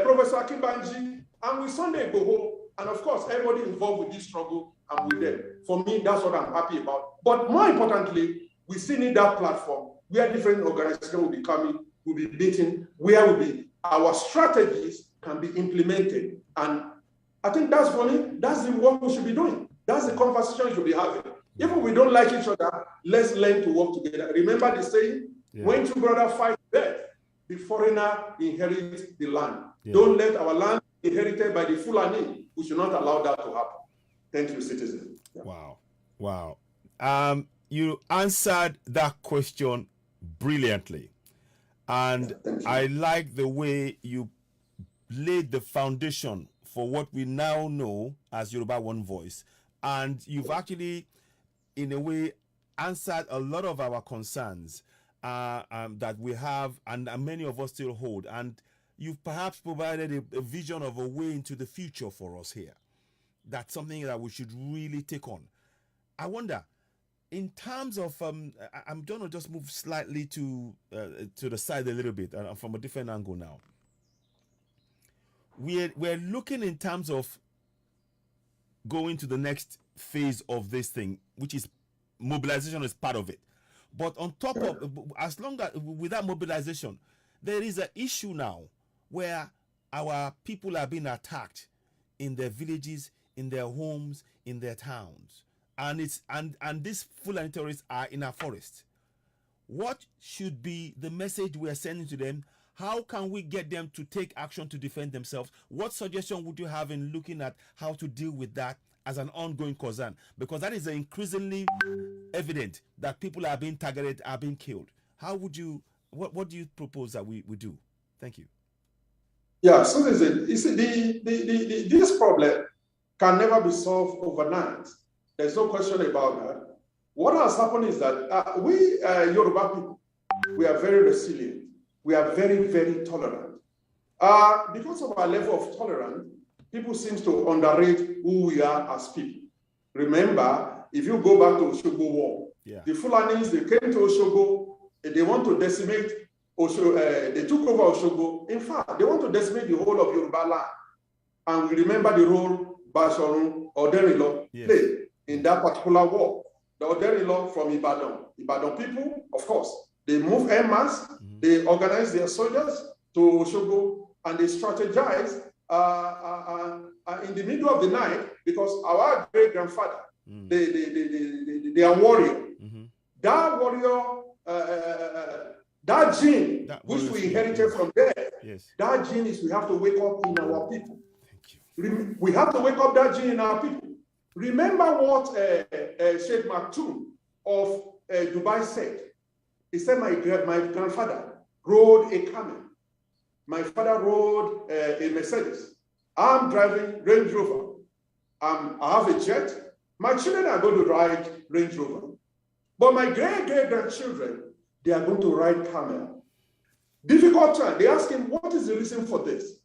Professor Akinbanji. I'm with Sunday Igboho. And of course, everybody involved with this struggle, I'm with them. For me, that's what I'm happy about. But more importantly, we still need that platform where different organizations will be coming, will be meeting, where will be our strategies can be implemented. And I think that's for me, that's the work we should be doing. That's the conversation we should be having. Even if we don't like each other, let's learn to work together. Remember the saying, when two brothers fight death, the foreigner inherits the land. Don't let our land be inherited by the Fulani. We should not allow that to happen. Thank you, citizen. Wow. You answered that question brilliantly. And I like the way you laid the foundation for what we now know as Yoruba One Voice. And you've actually, in a way, answered a lot of our concerns that we have and many of us still hold. And you've perhaps provided a vision of a way into the future for us here. That's something that we should really take on. I wonder, in terms of, I'm going to just move slightly to the side a little bit from a different angle now. We're looking in terms of going to the next phase of this thing, which is mobilization is part of it. But on top of, as long as without mobilization, there is an issue now where our people are being attacked in their villages, in their homes, in their towns. And it's and these Fulani terrorists are in our forest. What should be the message we are sending to them? How can we get them to take action to defend themselves? What suggestion would you have in looking at how to deal with that as an ongoing concern? Because that is increasingly evident that people are being targeted, are being killed. How would you, what do you propose that we do? Thank you. Yeah, so you see, this problem can never be solved overnight. There's no question about that. What has happened is that we Yoruba people, we are very resilient. We are very, very tolerant. Because of our level of tolerance, people seem to underrate who we are as people. Remember, if you go back to Oshogo War, the Fulanis, they came to Oshogo, they want to decimate Oshogo, they took over Oshogo. In fact, they want to decimate the whole of Yoruba land. And we remember the role Bashorun or Derilo played in that particular war. The Derilo from Ibadan people, of course, they move en masse, they organize their soldiers to Oshogo, and they strategize in the middle of the night, because our great-grandfather, they are warrior. That warrior, that gene, which we inherited from there, that gene is we have to wake up in our people. We have to wake up that gene in our people. Remember what Sheikh Maktoum of Dubai said. He said, my grandfather rode a camel. My father rode a Mercedes. I'm driving Range Rover. I have a jet. My children are going to ride Range Rover. But my great-great-grandchildren, they are going to ride camel. Difficult time. They ask him, what is the reason for this?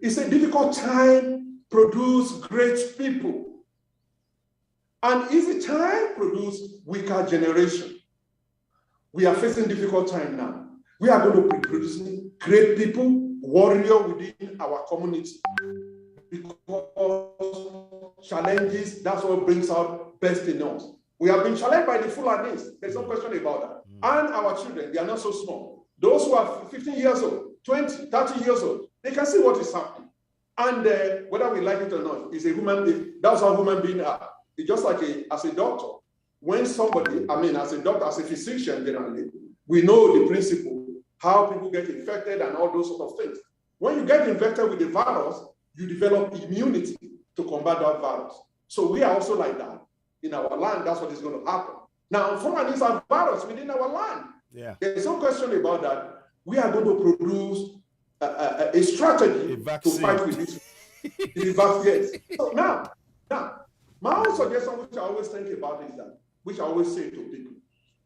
It's a difficult time produce great people. And easy time produce weaker generation. We are facing difficult time now. We are going to be producing great people, warrior within our community. Because challenges, that's what brings out best in us. We have been challenged by the Fulanis. There's no question about that. And our children, they are not so small. Those who are 15 years old, 20, 30 years old, they can see what is happening. And whether we like it or not, it's a human being. That's how human beings are. It's just like as a doctor. When somebody, as a doctor, as a physician generally, we know the principle, how people get infected and all those sort of things. When you get infected with the virus, you develop immunity to combat that virus. So we are also like that. In our land, that's what is going to happen. Now, Fulani is a virus within our land. Yeah. There's no question about that. We are going to produce a strategy to fight with this. Yes. So now, my own suggestion, which I always think about, is that, which I always say to people,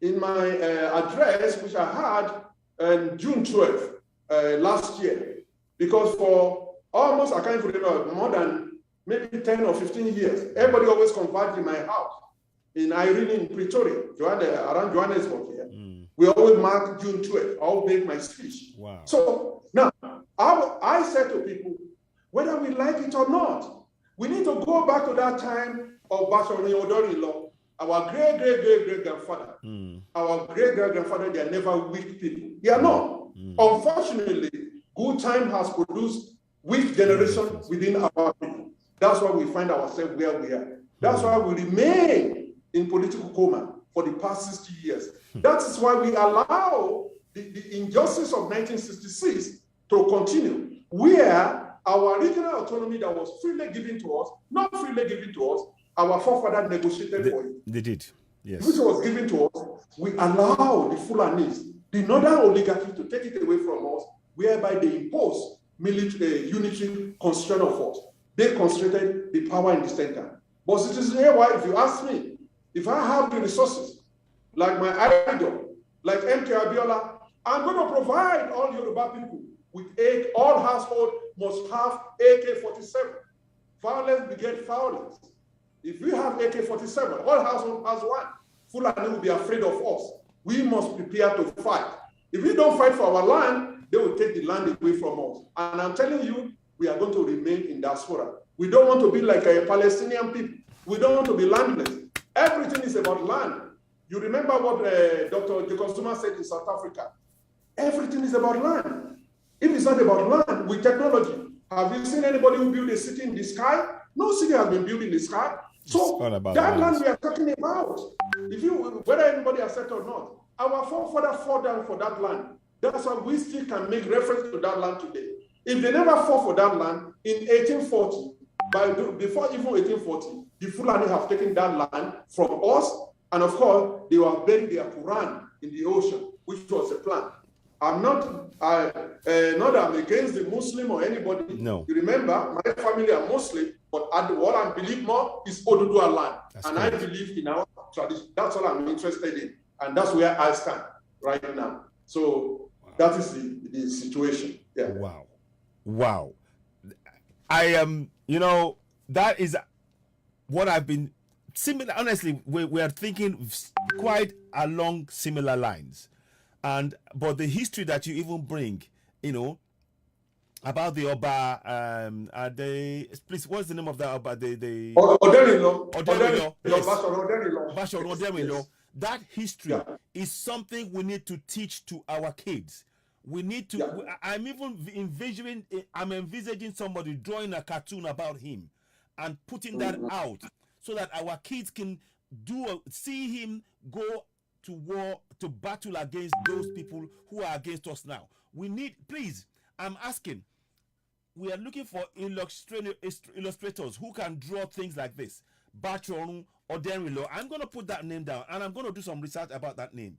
in my address, which I had on June 12th last year, because for almost, I can't remember, more than maybe 10 or 15 years, everybody always converged in my house in Irene, in Pretoria, around Johannesburg here. We always mark June 12th. I'll make my speech. Wow. So now, I said to people, whether we like it or not, we need to go back to that time of Bashori Odori-Law, our great-great-great-great-grandfather. Our great-great-grandfather, they are never weak people. They are not. Unfortunately, good time has produced weak generation within our people. That's why we find ourselves where we are. That's why we remain in political coma for the past 60 years. That is why we allow the injustice of 1966 to continue, where our regional autonomy that was freely given to us, not freely given to us, our forefathers negotiated for it. They did, yes. Which was given to us, we allow the Fulanis, the northern oligarchy, to take it away from us, whereby they impose military unitary constitution of force. They concentrated the power in the center. But citizens, if you ask me, if I have the resources, like my idol, like MK Abiola, I'm going to provide all Yoruba people with all households must have AK-47. Violence begets violence. If we have AK-47, all households has one. Fulani will be afraid of us. We must prepare to fight. If we don't fight for our land, they will take the land away from us. And I'm telling you, we are going to remain in diaspora. We don't want to be like a Palestinian people. We don't want to be landless. Everything is about land. You remember what Dr. Jacob Zuma said in South Africa? Everything is about land. If it's not about land, with technology, have you seen anybody who built a city in the sky? No city has been built in the sky. So that land we are talking about, whether anybody accepts or not, our forefathers fought down for that land. That's why we still can make reference to that land today. If they never fought for that land in 1840, before even 1840, the Fulani have taken that land from us, and of course, they were burying their Quran in the ocean, which was a plan. I'm not I'm against the Muslim or anybody. No. You remember, my family are Muslim, but what I believe more is Oduduwa land. I believe in our tradition. That's all I'm interested in. And that's where I stand right now. So that is the situation. Yeah. Wow. I am, that is what I've been similar. Honestly, we are thinking quite along similar lines. But the history that you even bring, about the Oba, please, what's the name of that Oba? Oderilo. Yes. That history is something we need to teach to our kids. We need to. I'm even envisaging somebody drawing a cartoon about him and putting that out so that our kids can see him go to war, to battle against those people who are against us now. We need, please, I'm asking, we are looking for illustrators who can draw things like this. Bachorun or Denrilo. I'm going to put that name down and I'm going to do some research about that name.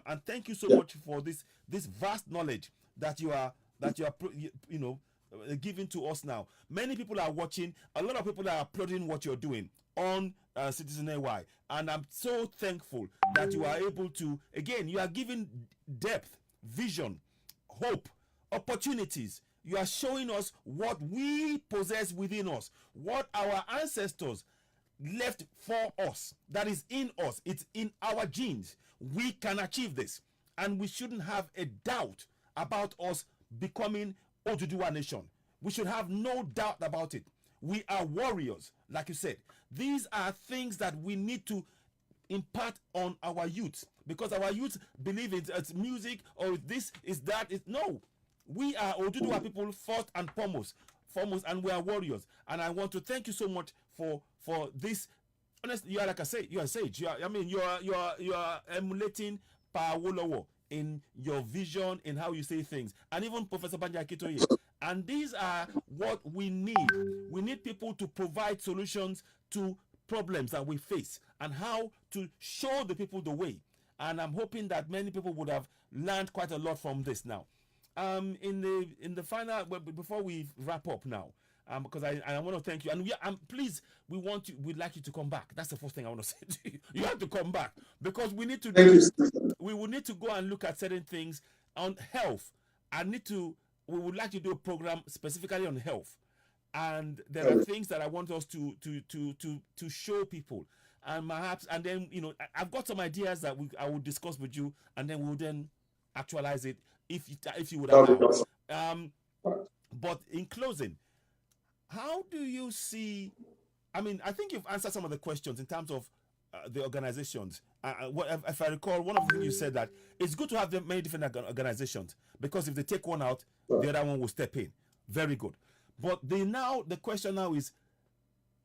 And thank you so much for this vast knowledge that you are giving to us now. Many people are watching. A lot of people are applauding what you're doing on Citizen AY, and I'm so thankful that you are able to, again, you are giving depth, vision, hope, opportunities. You are showing us what we possess within us, what our ancestors left for us, that is in us. It's in our genes. We can achieve this, and we shouldn't have a doubt about us becoming Oduduwa Nation. We should have no doubt about it. We are warriors, like you said. These are things that we need to impart on our youth, because our youth believe it's music or this is that. No, we are Oduduwa people first and foremost, and we are warriors. And I want to thank you so much for this. Honestly, you are, like I say, you are sage. You are emulating Paawolowo in your vision, in how you say things, and even Professor Banji Akintoye. And these are what we need. We need people to provide solutions to problems that we face and how to show the people the way. And I'm hoping that many people would have learned quite a lot from this now. In the final, before we wrap up now, because I want to thank you, and please, we'd like you to come back. That's the first thing I want to say to you. You have to come back, because we need to we will need to go and look at certain things on health. We would like to do a program specifically on health, and there are things that I want us to show people, and perhaps, and then I've got some ideas that I will discuss with you, and then we'll then actualize it if you would allow. But in closing, how do you see? I mean, I think you've answered some of the questions in terms of the organizations. If I recall, one of the things you said that it's good to have many different organizations, because if they take one out, the other one will step in. Very good. But the question now is,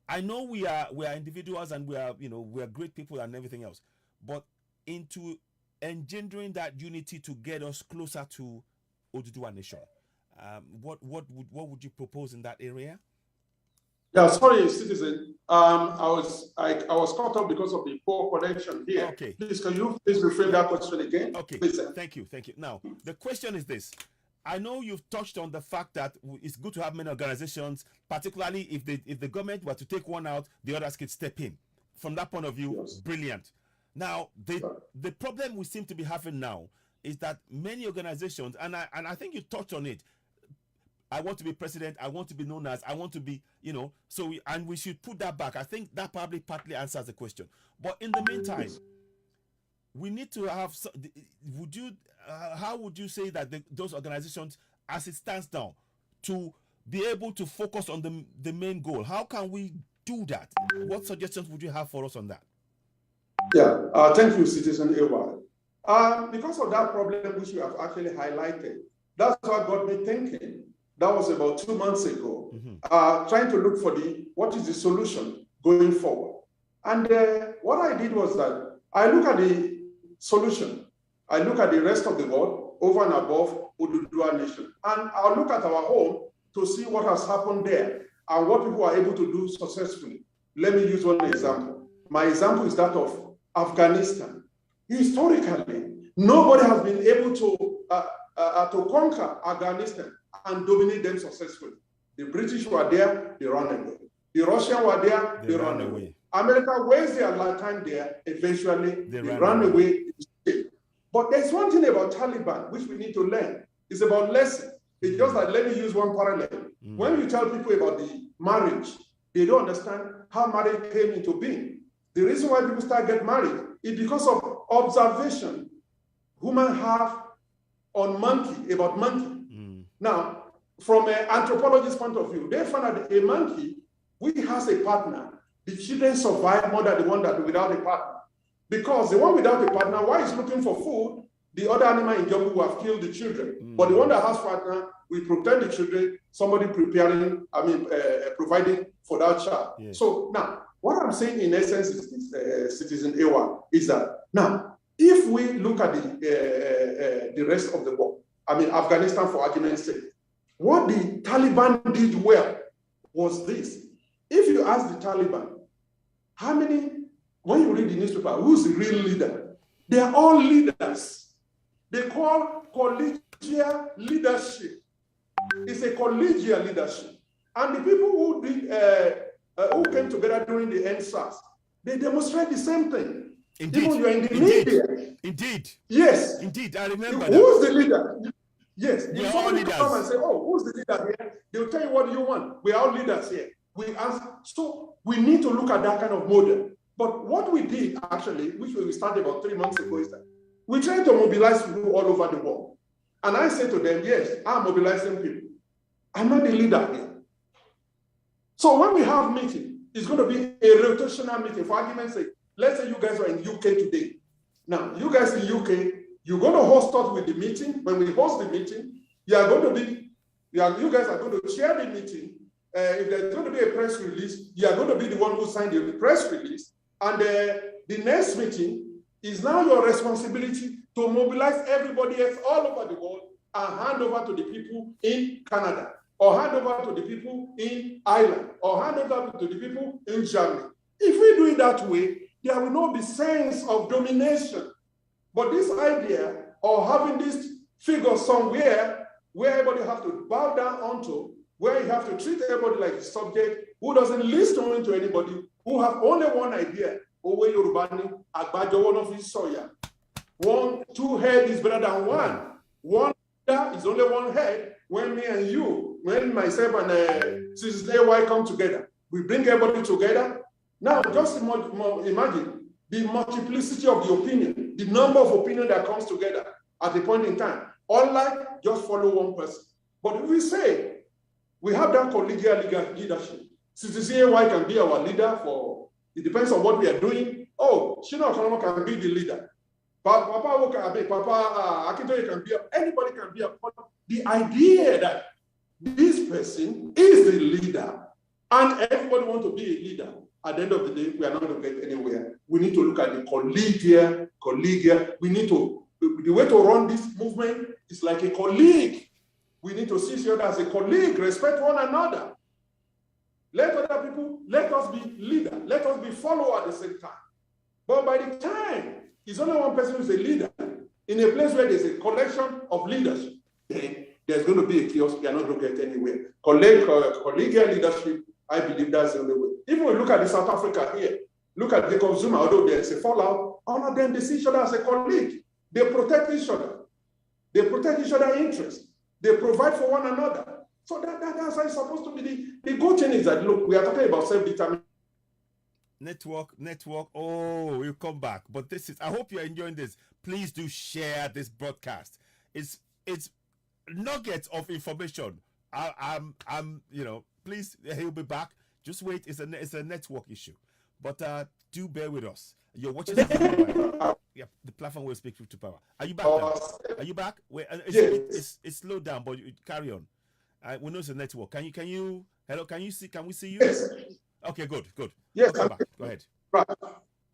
I know we are individuals, and we are great people and everything else, but into engendering that unity to get us closer to Oduduwa Nation, what would you propose in that area? Yeah, sorry, citizen. I was caught up because of the poor connection here. Okay. Please, can you reframe that question again? Okay. Please, Thank you. Now, the question is this. I know you've touched on the fact that it's good to have many organizations, particularly if the government were to take one out, the others could step in. From that point of view, yes. Brilliant. Now, the problem we seem to be having now is that many organizations, and I think you touched on it. I want to be president. I want to be known as. I want to be, So we should put that back. I think that probably partly answers the question. But in the meantime, we need to have. How would you say that those organizations, as it stands now, to be able to focus on the main goal? How can we do that? What suggestions would you have for us on that? Yeah. Thank you, Citizen AY. Because of that problem which you have actually highlighted, that's what got me thinking. That was about 2 months ago, trying to look for what is the solution going forward. And what I did was that I look at the solution. I look at the rest of the world over and above Oduduwa Nation. And I'll look at our home to see what has happened there and what people are able to do successfully. Let me use one example. My example is that of Afghanistan. Historically, nobody has been able to conquer Afghanistan and dominate them successfully. The British were there, they ran away. The Russians were there, they ran away. America wasted their lifetime there, eventually they ran away. But there's one thing about Taliban which we need to learn. It's about lessons. It's just like, let me use one parallel. When you tell people about the marriage, they don't understand how marriage came into being. The reason why people start getting married is because of observation humans have on about monkey. Now, from an anthropologist's point of view, they found that a monkey, which has a partner, the children survive more than the one that without a partner. Because the one without a partner, while he's looking for food, the other animal in jungle will have killed the children. But the one that has partner will protect the children, somebody providing for that child. Yes. So now, what I'm saying in essence is, Citizen A1, is that now, if we look at the rest of the world, Afghanistan for argument's sake, what the Taliban did well was this. If you ask the Taliban, when you read the newspaper, who's the real leader? They are all leaders. They call collegial leadership. It's a collegial leadership. And the people who came together during the NSAS, they demonstrate the same thing. Indeed. Even you're in the media. Indeed. Yes. Indeed, I remember Who's the leader? Yes. We're all leaders. Come and say, oh, who's the leader here? They'll tell you what you want. We are all leaders here. We answer. So we need to look at that kind of model. But what we did actually, which we started about 3 months ago, is that we tried to mobilize people all over the world. And I said to them, yes, I'm mobilizing people. I'm not the leader here. So when we have meeting, it's going to be a rotational meeting. For argument's sake, let's say you guys are in UK today. Now, you guys in UK, you're going to host us with the meeting. When we host the meeting, you guys are going to chair the meeting. If there's going to be a press release, you are going to be the one who signed the press release. And the next meeting is now your responsibility to mobilize everybody else all over the world and hand over to the people in Canada, or hand over to the people in Ireland, or hand over to the people in Germany. If we do it that way, there will not be sense of domination. But this idea of having this figure somewhere where everybody has to bow down onto, where you have to treat everybody like a subject who doesn't listen to anybody, who have only one idea, Owe Yorubani, Agbajo one of his soya. Two heads is better than one. One leader is only one head. When me and you, when myself and Sister AY come together, we bring everybody together. Now, just imagine the multiplicity of the opinion, the number of opinion that comes together at a point in time. Unlike just follow one person. But if we say we have that collegial leadership, Sister AY can be our leader for, it depends on what we are doing. Oh, Dr OKANLOMO can be the leader. Papa Akintoye can be, anybody can be. The idea that this person is the leader and everybody wants to be a leader, at the end of the day, we are not going to get anywhere. We need to look at the collegial. We need to, the way to run this movement is like a colleague. We need to see each other as a colleague, respect one another. Let other people, let us be leader, let us be follower at the same time. But by the time it's only one person who's a leader, in a place where there's a collection of leaders, then there's going to be a chaos. We are not going to get anywhere. Collegial leadership, I believe that's the only way. Even when we look at the South Africa here, look at Jacob Zuma, although there's a fallout, all of them, they see each other as a colleague. They protect each other. They protect each other's interests. They provide for one another. So that's how it's supposed to be. The good thing is that, look, we are talking about self-determination. Network. Oh, we'll come back. But this is, I hope you're enjoying this. Please do share this broadcast. It's nuggets of information. Please, he'll be back. Just wait. It's a network issue. But do bear with us. You're watching yeah, the platform will speak to power. Are you back now? Are you back? Wait, it's slowed down, but you carry on. We know it's a network. Can you hello? Can we see you? Yes. Okay, good. Yes. Go ahead. Right.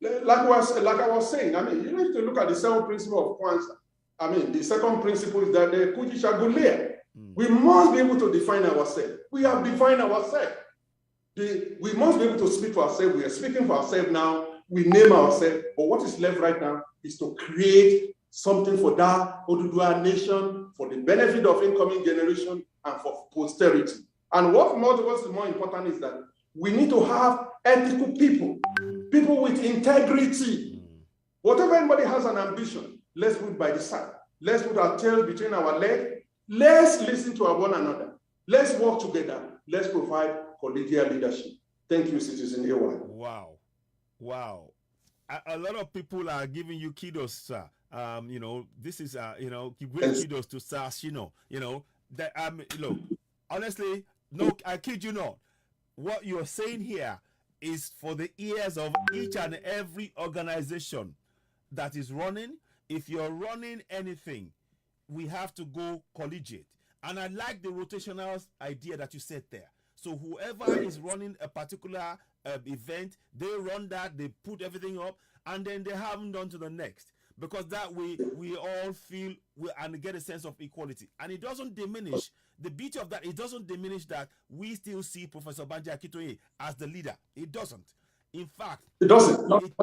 Like I was saying, I mean, you need to look at the second principle of Kwanzaa. I mean, the second principle is that the Kujishagulia. We must be able to define ourselves. We have defined ourselves. We must be able to speak for ourselves. We are speaking for ourselves now. We name ourselves. But what is left right now is to create something for that Yoruba Nation, for the benefit of incoming generation, and for posterity. And what's more important is that we need to have ethical people with integrity. Whatever anybody has an ambition, let's put it by the side. Let's put our tails between our legs. Let's listen to one another. Let's work together. Let's provide collegial leadership. Thank you, Citizen AY. Wow. A lot of people are giving you kudos, sir. This is great kudos to Sir Shino. That look, honestly, no, I kid you not. What you're saying here is for the ears of each and every organization that is running. If you're running anything, we have to go collegiate. And I like the rotational idea that you said there. So whoever is running a particular event, they run that, they put everything up, and then they haven't done to the next. Because that way, we all feel and get a sense of equality. And it doesn't diminish, the beauty of that, it doesn't diminish that we still see Professor Banji Akintoye as the leader. It doesn't. In fact, it doesn't.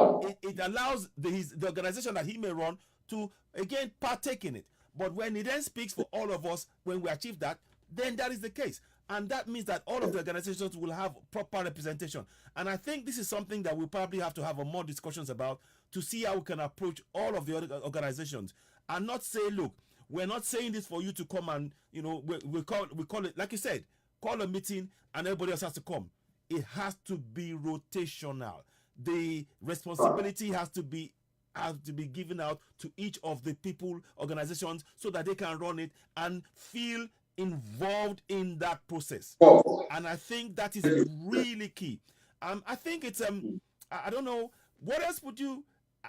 It allows the organization that he may run to, again, partake in it. But when he then speaks for all of us, when we achieve that, then that is the case. And that means that all of the organizations will have proper representation. And I think this is something that we'll probably have to have more discussions about to see how we can approach all of the other organizations and not say, look, we're not saying this for you to come and, you know, we call it, like you said, call a meeting and everybody else has to come. It has to be rotational. The responsibility has to be given out to each of the people, organizations, so that they can run it and feel involved in that process. And I think that is really key. I think it's I don't know what else would you.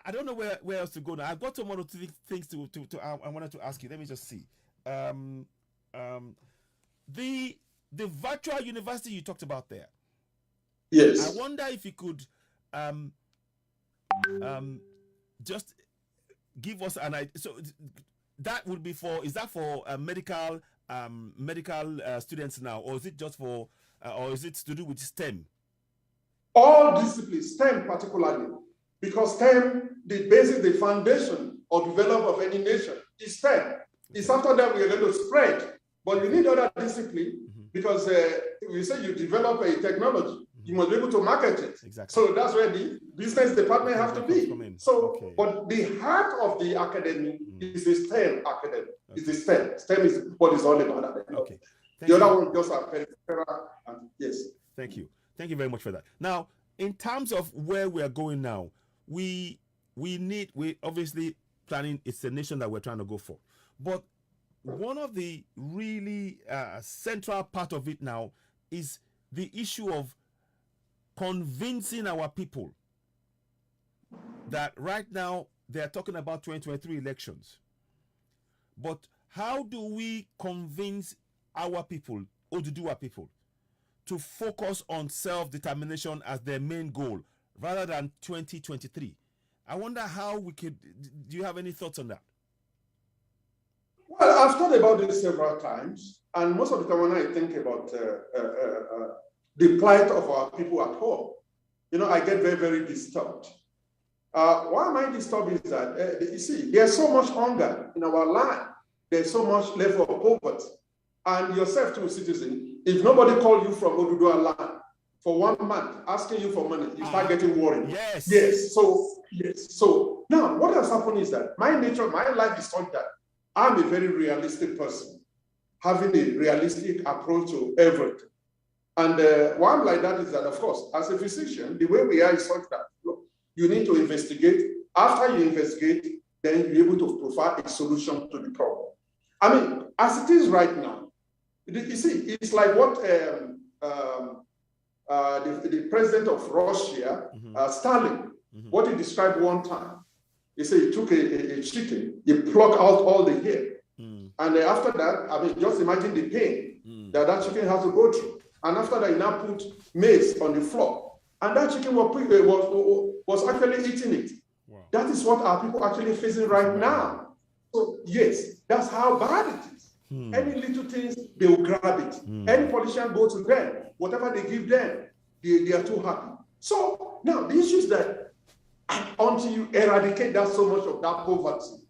I don't know where else to go now. I've got some other things to I wanted to ask you. Let me just see. The virtual university you talked about there. Yes. I wonder if you could just give us an idea. So that would be for, is that for medical students now, or is it just for or is it to do with STEM? All disciplines, STEM particularly, because STEM, the basic, the foundation or development of any nation is STEM. Okay. It's after that we are going to spread, but you need other discipline because we say you develop a technology, you must be able to market it. Exactly. So that's where the business department have to be. So, but the heart of the academy is the STEM academy. Is the STEM. STEM is what is all about. Okay. The other one just are peripheral. Yes. Thank you. Thank you very much for that. Now, in terms of where we are going now, we obviously planning, it's a nation that we're trying to go for. But one of the really central part of it now is the issue of convincing our people that right now they're talking about 2023 elections. But how do we convince our people, Oduduwa people, to focus on self-determination as their main goal rather than 2023? I wonder how we could, do you have any thoughts on that? Well, I've thought about this several times, and most of the time when I think about the plight of our people at home, you know, I get very, very disturbed. Why am I disturbed is that, you see, there's so much hunger in our land. There's so much level of poverty. And yourself too, citizen, if nobody called you from Oduduwa land for 1 month asking you for money, you start getting worried. Yes. Yes. So now what has happened is that my nature, my life is such that I'm a very realistic person, having a realistic approach to everything. And why I'm like that is that, of course, as a physician, the way we are is such that you need to investigate. After you investigate, then you're able to provide a solution to the problem. I mean, as it is right now, you see, it's like what the president of Russia, Stalin, what he described one time. He said he took a chicken, he plucked out all the hair. And after that, I mean, just imagine the pain that chicken has to go through. And after that, he now put maize on the floor. And that chicken was actually eating it. Wow. That is what our people are actually facing right now. So yes, that's how bad it is. Any little things, they will grab it. Any politician go to them, whatever they give them, they are too happy. So now the issue is that until you eradicate that so much of that poverty,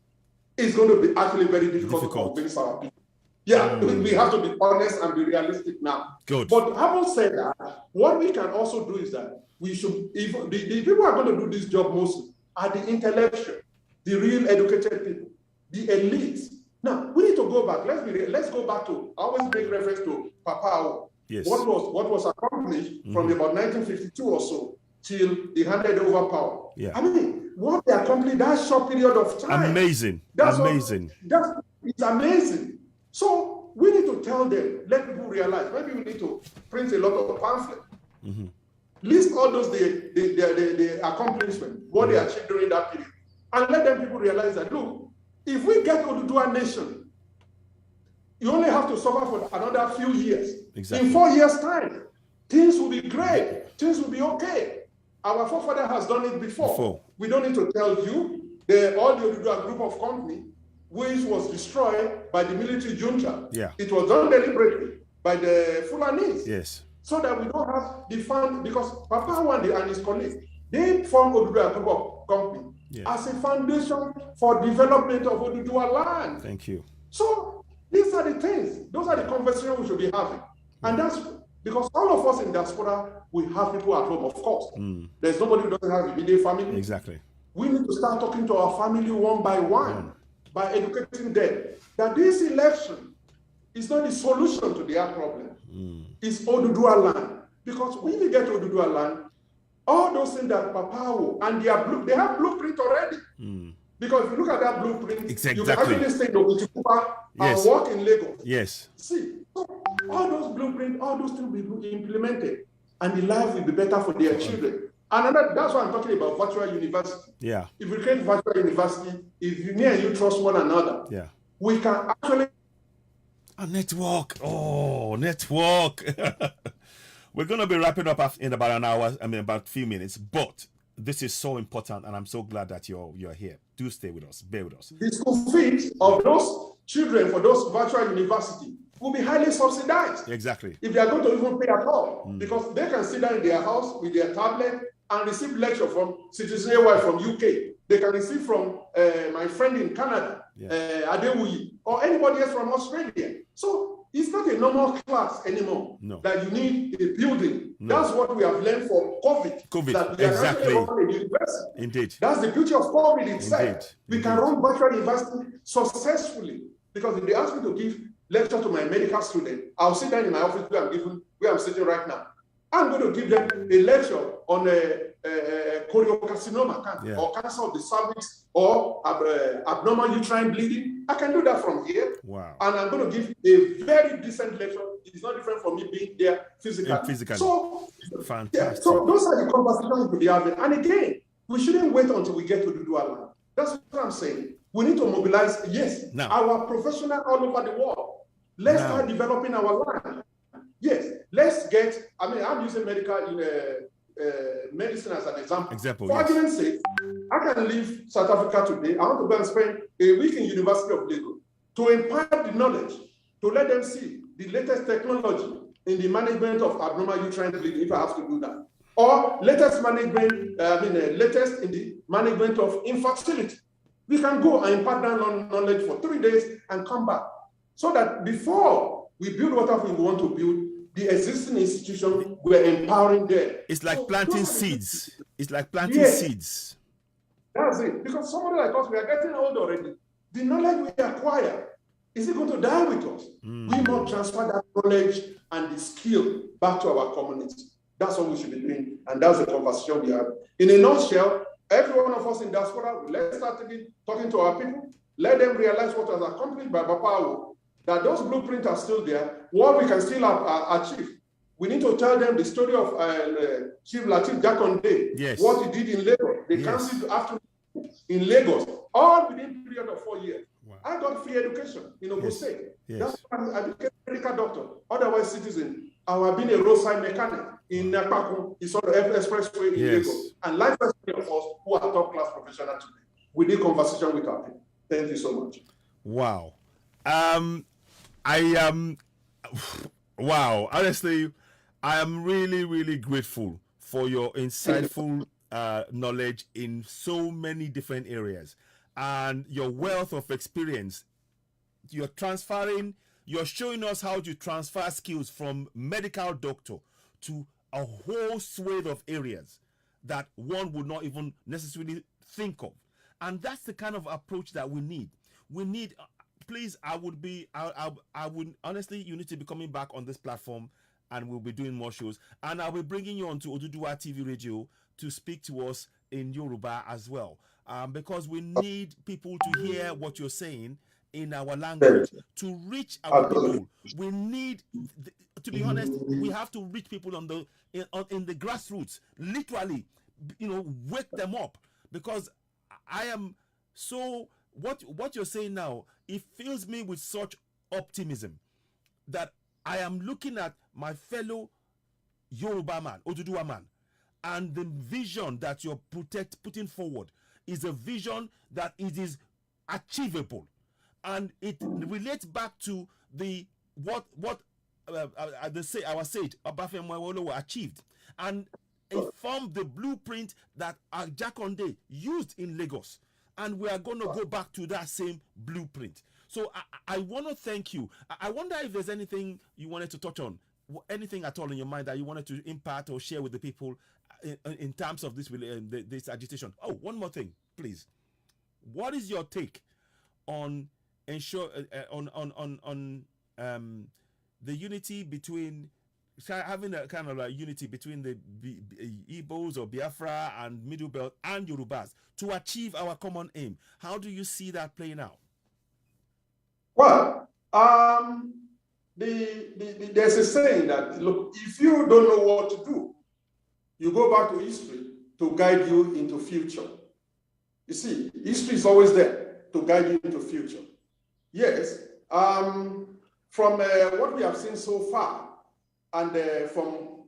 it's going to be actually very difficult to convince our people. Yeah, we have to be honest and be realistic now. Good. But having said that, what we can also do is that we should, if the people who are going to do this job mostly are the intellectual, the real educated people, the elites. Now, we need to go back. Let's go back to, I always make reference to Papa Awo. Yes. What was accomplished from about 1952 or so till they handed over power. Yeah. I mean, what they accomplished that short period of time. Amazing. It's amazing. So we need to tell them, let people realize. Maybe we need to print a lot of pamphlets. List all those the accomplishments, what they achieved during that period, and let them people realize that, look, if we get Oduduwa Nation, you only have to suffer for another few years. Exactly. In 4 years' time, things will be great. Things will be okay. Our forefather has done it before. We don't need to tell you. All the Oduduwa group of companies, which was destroyed by the military junta. Yeah. It was done deliberately by the Fulanis. Yes. So that we don't have the fund, because Papa Wande and his colleagues, they formed Oduduwa group of companies as a foundation for development of Oduduwa land. Thank you. So these are the things, those are the conversations we should be having. And that's because all of us in diaspora, we have people at home, of course. There's nobody who doesn't have immediate family. Exactly. We need to start talking to our family one by one. by educating them that this election is not the solution to their problem. It's Oduduwa land. Because when you get Oduduwa land, all those things that Papawo and they have blueprint already. Because if you look at that blueprint, you can actually stay in Ogutukupa and work in Lagos. Yes. See, so all those blueprints, all those things will be implemented, and the life will be better for their children. And that's why I'm talking about virtual university. Yeah. If we create virtual university, if me and you trust one another, we can actually a network. Oh, network. We're going to be wrapping up in about an hour, about a few minutes, but this is so important, and I'm so glad that you're here. Do stay with us, bear with us. The school fees of those children for those virtual university will be highly subsidized. Exactly. If they are going to even pay at all, because they can sit down in their house with their tablet and receive lecture from Citizen AY from UK. They can receive from my friend in Canada, Adewuyi, or anybody else from Australia. So it's not a normal class anymore. No. That you need a building. No. That's what we have learned from COVID. That we are actually running a university. Indeed. That's the beauty of COVID itself. Indeed. We can run virtual university successfully. Because if they ask me to give lecture to my medical student, I'll sit down in my office where I'm sitting right now. I'm going to give them a lecture on choriocarcinoma or cancer of the cervix or abnormal uterine bleeding. I can do that from here. Wow. And I'm going to give a very decent lecture. It's not different from me being there physically. So, fantastic. So those are the conversations we'll be having. And again, we shouldn't wait until we get to do our land. That's what I'm saying. We need to mobilize, our professionals all over the world. Let's start developing our land. Yes, let's get, I'm using medicine as an example. For argument's sake, I can leave South Africa today. I want to go and spend a week in University of Lagos to impart the knowledge, to let them see the latest technology in the management of abnormal uterine bleeding, if I have to do that. Or latest management, latest in the management of infertility. We can go and impart that knowledge for 3 days and come back. So that before we build whatever we want to build, the existing institution, we're empowering them. It's like planting seeds. It's like planting seeds. That's it. Because somebody like us, we are getting old already. The knowledge we acquire, is it going to die with us? We must transfer that knowledge and the skill back to our community. That's what we should be doing. And that's the conversation we have. In a nutshell, every one of us in diaspora, let's start talking to our people. Let them realize what was accomplished by Bapawo, that those blueprints are still there, what we can still achieve. We need to tell them the story of Chief Latif Jakonde, what he did in Lagos. They canceled after in Lagos, all within a period of 4 years. Wow. I got free education in Ogun State. That's why I became a medical doctor, otherwise citizen. I would have been a roadside mechanic in Nakpaku, it's on the expressway in Lagos. And likewise, of us who are top class professionals today. We did conversation with our people. Thank you so much. Wow. Wow. Honestly, I am really, really grateful for your insightful knowledge in so many different areas and your wealth of experience. You're showing us how to transfer skills from medical doctor to a whole swathe of areas that one would not even necessarily think of. And that's the kind of approach that we need. Please, I would honestly, you need to be coming back on this platform and we'll be doing more shows. And I'll be bringing you onto Oduduwa TV radio to speak to us in Yoruba as well. Because we need people to hear what you're saying in our language to reach our people. We need, to be honest, we have to reach people in the grassroots, literally, wake them up. Because I am so, what you're saying now, it fills me with such optimism that I am looking at my fellow Yoruba man, Oduduwa man, and the vision that you're putting forward is a vision that it is achievable, and it relates back to the what our sage Obafemi achieved, and it formed the blueprint that Jakonde used in Lagos, and we are going to go back to that same blueprint. So I want to thank you. I wonder if there's anything you wanted to touch on, anything at all in your mind that you wanted to impart or share with the people in terms of this agitation. Oh, one more thing, please. What is your take on ensure the unity between having a kind of like unity between the Igbos or Biafra and Middle Belt and Yorubas to achieve our common aim. How do you see that playing out? Well, there's a saying that, look, if you don't know what to do, you go back to history to guide you into future. You see, history is always there to guide you into future. Yes, from what we have seen so far, and from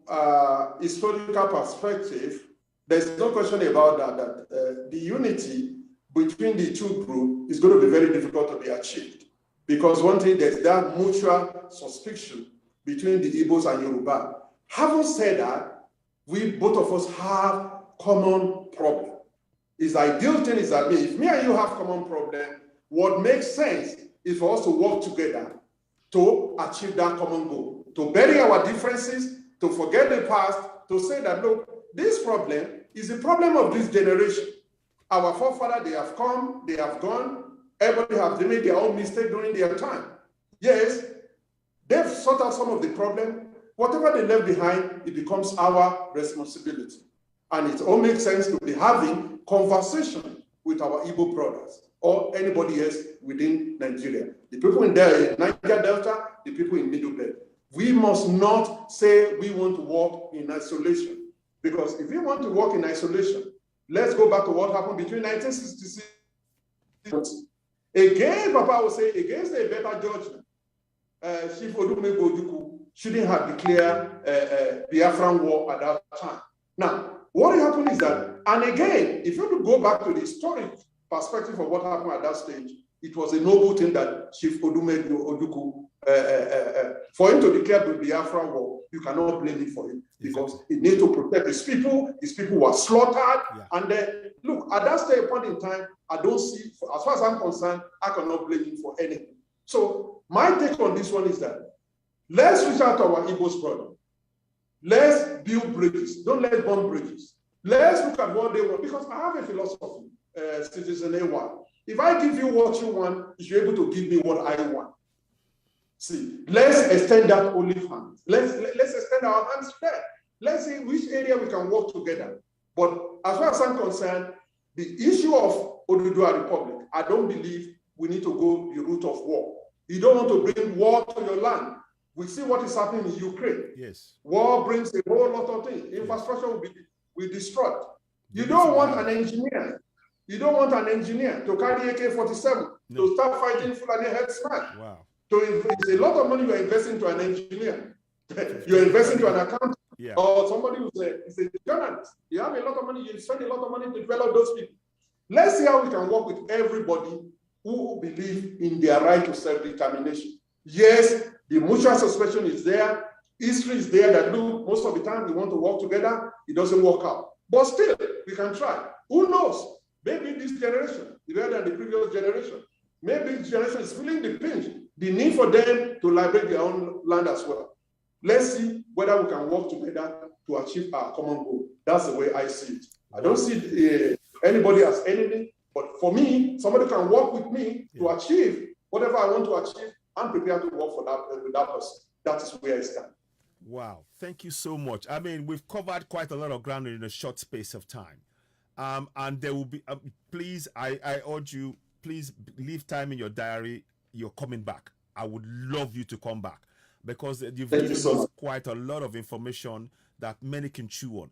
historical perspective, there's no question about that the unity between the two groups is going to be very difficult to be achieved. Because one thing, there's that mutual suspicion between the Igbos and Yoruba. Having said that, we both of us have common problem. His ideal thing is that if me and you have common problem, what makes sense is for us to work together to achieve that common goal, to bury our differences, to forget the past, to say that, look, this problem is the problem of this generation. Our forefathers, they have come, they have gone, everybody have made their own mistake during their time. Yes, they've sorted out some of the problem. Whatever they left behind, it becomes our responsibility. And it all makes sense to be having conversation with our Igbo brothers or anybody else within Nigeria. The people in the Niger Delta, the people in Middle Belt. We must not say we want to work in isolation. Because if we want to work in isolation, let's go back to what happened between 1966. Again, Papa will say, against a better judgment, Chief Odumegwu shouldn't have declared Biafran war at that time. Now, what happened is that, and again, if you go back to the historic perspective of what happened at that stage, it was a noble thing that Chief Odumegwu, for him to declare the Biafran war, you cannot blame him for it, because he needs to protect his people were slaughtered, and look, at that stage point in time, I don't see, as far as I'm concerned, I cannot blame him for anything. So my take on this one is that let's reach out to our Igbo's brother. Let's build bridges. Don't let's burn bridges. Let's look at what they want. Because I have a philosophy, Citizen AY. If I give you what you want, you should be able to give me what I want. See, let's extend that olive hand. Let's extend our hands there. Let's see which area we can work together. But as far as I'm concerned, the issue of Oduduwa Republic, I don't believe we need to go the route of war. You don't want to bring war to your land. We see what is happening in Ukraine. Yes. War brings a whole lot of things. Infrastructure will be destroyed. You don't want an engineer. You don't want an engineer to carry AK-47 to start fighting Fulani herdsmen. Wow. It's a lot of money you're investing to an engineer. You're investing to an accountant. Yeah. Or somebody who's a journalist. You have a lot of money, you spend a lot of money to develop those people. Let's see how we can work with everybody who believe in their right to self-determination. Yes, the mutual suspicion is there. History is there that, look, most of the time we want to work together, it doesn't work out. But still, we can try. Who knows? Maybe this generation is better than the previous generation. Maybe this generation is feeling the pinch, the need for them to liberate their own land as well. Let's see whether we can work together to achieve our common goal. That's the way I see it. I don't see anybody as anything, but for me, somebody can work with me to achieve whatever I want to achieve. I'm prepared to work for that person. That is where I stand. Wow, thank you so much. I mean, we've covered quite a lot of ground in a short space of time. And there will be, please, I urge you, please leave time in your diary. You're coming back. I would love you to come back, because you've given us quite a lot of information that many can chew on.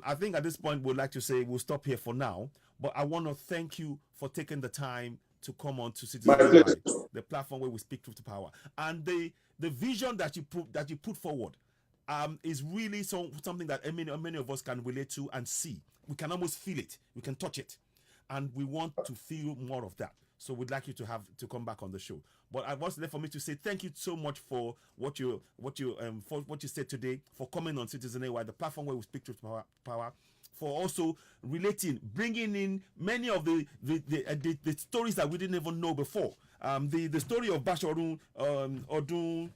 I think at this point, we'd like to say we'll stop here for now, but I want to thank you for taking the time to come on to Citizen, the platform where we speak truth to power. And the vision that you put forward is really something that many of us can relate to and see. We can almost feel it. We can touch it. And we want to feel more of that. So we'd like you to come back on the show. But I was there for me to say thank you so much for what you said today, for coming on Citizen AY, the platform where we speak truth to power, for also relating, bringing in many of the stories that we didn't even know before. The story of Bashorun Odun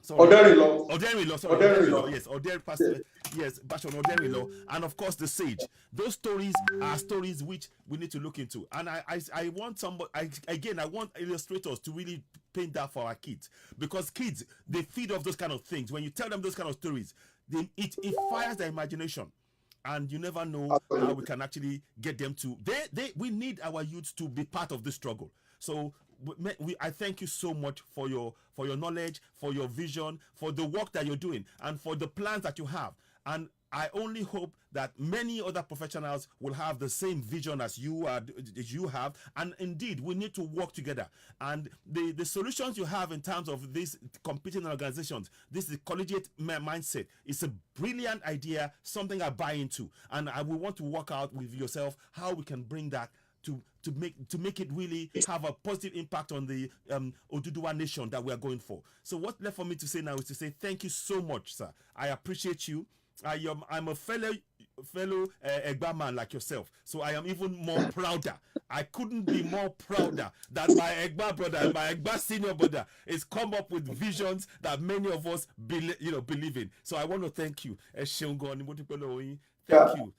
Sorry. Oderinlo. Oderinlo, sorry, Oderinlo, yes, Pastor, yes, Bashon Oderinlo, and of course the sage. Those stories are stories which we need to look into, and I want somebody, I want illustrators to really paint that for our kids, because kids, they feed off those kind of things. When you tell them those kind of stories, it fires their imagination, and you never know how we can actually get them to. We need our youth to be part of this struggle. So I thank you so much for your knowledge, for your vision, for the work that you're doing, and for the plans that you have. And I only hope that many other professionals will have the same vision as you have. And indeed, we need to work together. And the solutions you have in terms of these competing organizations, this is collegiate mindset. It's a brilliant idea, something I buy into, and I will want to work out with yourself how we can bring that to make it really have a positive impact on the Oduduwa nation that we are going for. So what left for me to say now is to say thank you so much, sir. I appreciate you. I'm a fellow Egba man like yourself, so I am even more prouder. I couldn't be more prouder that my Egba brother, my Egba senior brother, is come up with visions that many of us believe in. So I want to thank you. Thank you.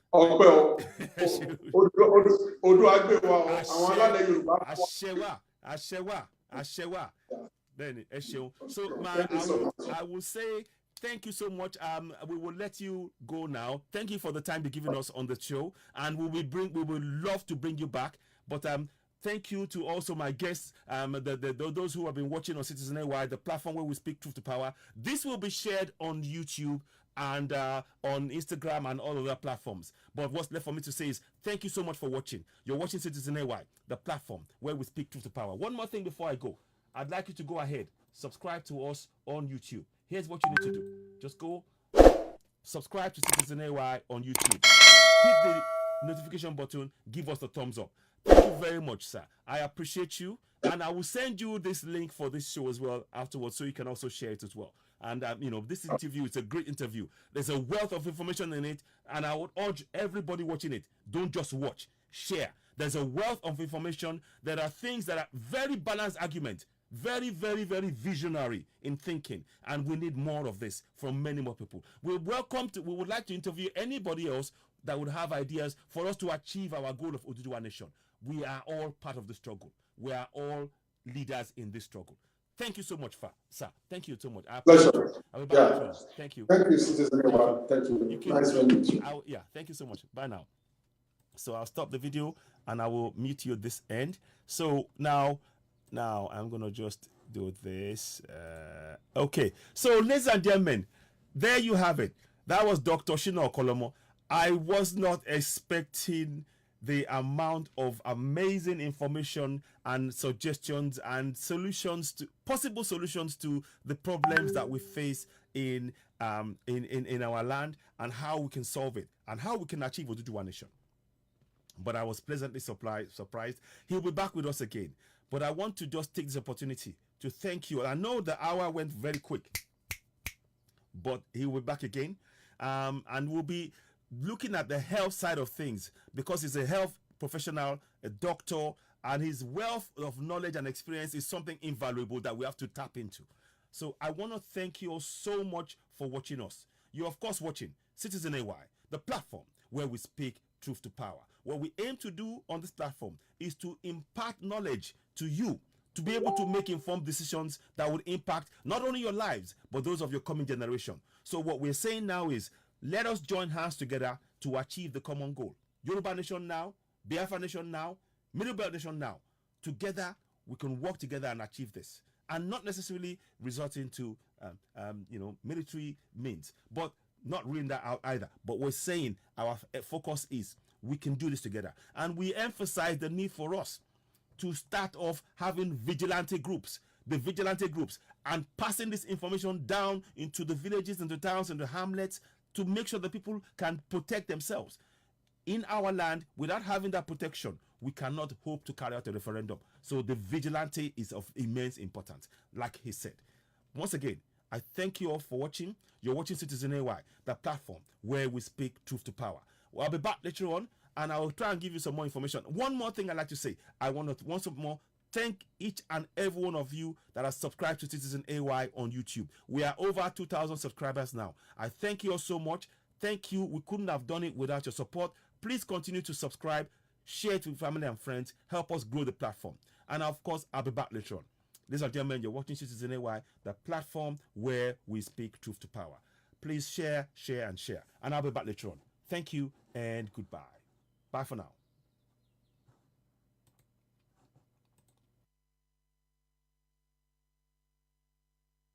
Ashewa. Then so I will say thank you so much. We will let you go now. Thank you for the time you're giving us on the show, and we will love to bring you back. But thank you to also my guests, those who have been watching on Citizen AY, the platform where we speak truth to power. This will be shared on YouTube and on Instagram and all other platforms. But what's left for me to say is thank you so much for watching. You're watching Citizen AY, the platform where we speak truth to power. One more thing before I go. I'd like you to go ahead, subscribe to us on YouTube. Here's what you need to do. Just go subscribe to Citizen AY on YouTube. Hit the notification button, give us the thumbs up. Thank you very much, sir. I appreciate you. And I will send you this link for this show as well afterwards, so you can also share it as well. And this interview is a great interview. There's a wealth of information in it, and I would urge everybody watching it, don't just watch, share. There's a wealth of information. There are things that are very balanced argument, very, very, very visionary in thinking, and we need more of this from many more people. We would like to interview anybody else that would have ideas for us to achieve our goal of Oduduwa Nation. We are all part of the struggle. We are all leaders in this struggle. Thank you so much, sir. Thank you so much. Pleasure. Thank you. Thank you, Citizen. Thank you. Nice meeting you. Yeah, thank you so much. Bye now. So I'll stop the video and I will mute you at this end. So now I'm gonna just do this. Okay. So ladies and gentlemen, there you have it. That was Dr. OKANLOMO. I was not expecting the amount of amazing information and suggestions and possible solutions to the problems that we face in our land, and how we can solve it and how we can achieve Oduduwa Nation. But I was pleasantly surprised. He'll be back with us again. But I want to just take this opportunity to thank you. I know the hour went very quick, but he will be back again, and we'll be looking at the health side of things, because he's a health professional, a doctor, and his wealth of knowledge and experience is something invaluable that we have to tap into. So I want to thank you all so much for watching us. You're of course watching Citizen AY, the platform where we speak truth to power. What we aim to do on this platform is to impart knowledge to you, to be able to make informed decisions that would impact not only your lives, but those of your coming generation. So what we're saying now is, let us join hands together to achieve the common goal. Yoruba Nation now, Biafra Nation now, Middle Belt Nation now. Together, we can work together and achieve this, and not necessarily resorting to military means, but not reading that out either. But we're saying our focus is we can do this together, and we emphasize the need for us to start off having vigilante groups, and passing this information down into the villages, into towns, into hamlets, to make sure that people can protect themselves. In our land, without having that protection, we cannot hope to carry out a referendum. So the vigilante is of immense importance, like he said. Once again, I thank you all for watching. You're watching Citizen AY, the platform where we speak truth to power. Well, I'll be back later on, and I will try and give you some more information. One more thing I'd like to say. I want to once more thank each and every one of you that are subscribed to Citizen AY on YouTube. We are over 2,000 subscribers now. I thank you all so much. Thank you. We couldn't have done it without your support. Please continue to subscribe, share it with family and friends, help us grow the platform. And of course, I'll be back later on. Ladies and gentlemen, you're watching Citizen AY, the platform where we speak truth to power. Please share, share, and share. And I'll be back later on. Thank you and goodbye. Bye for now.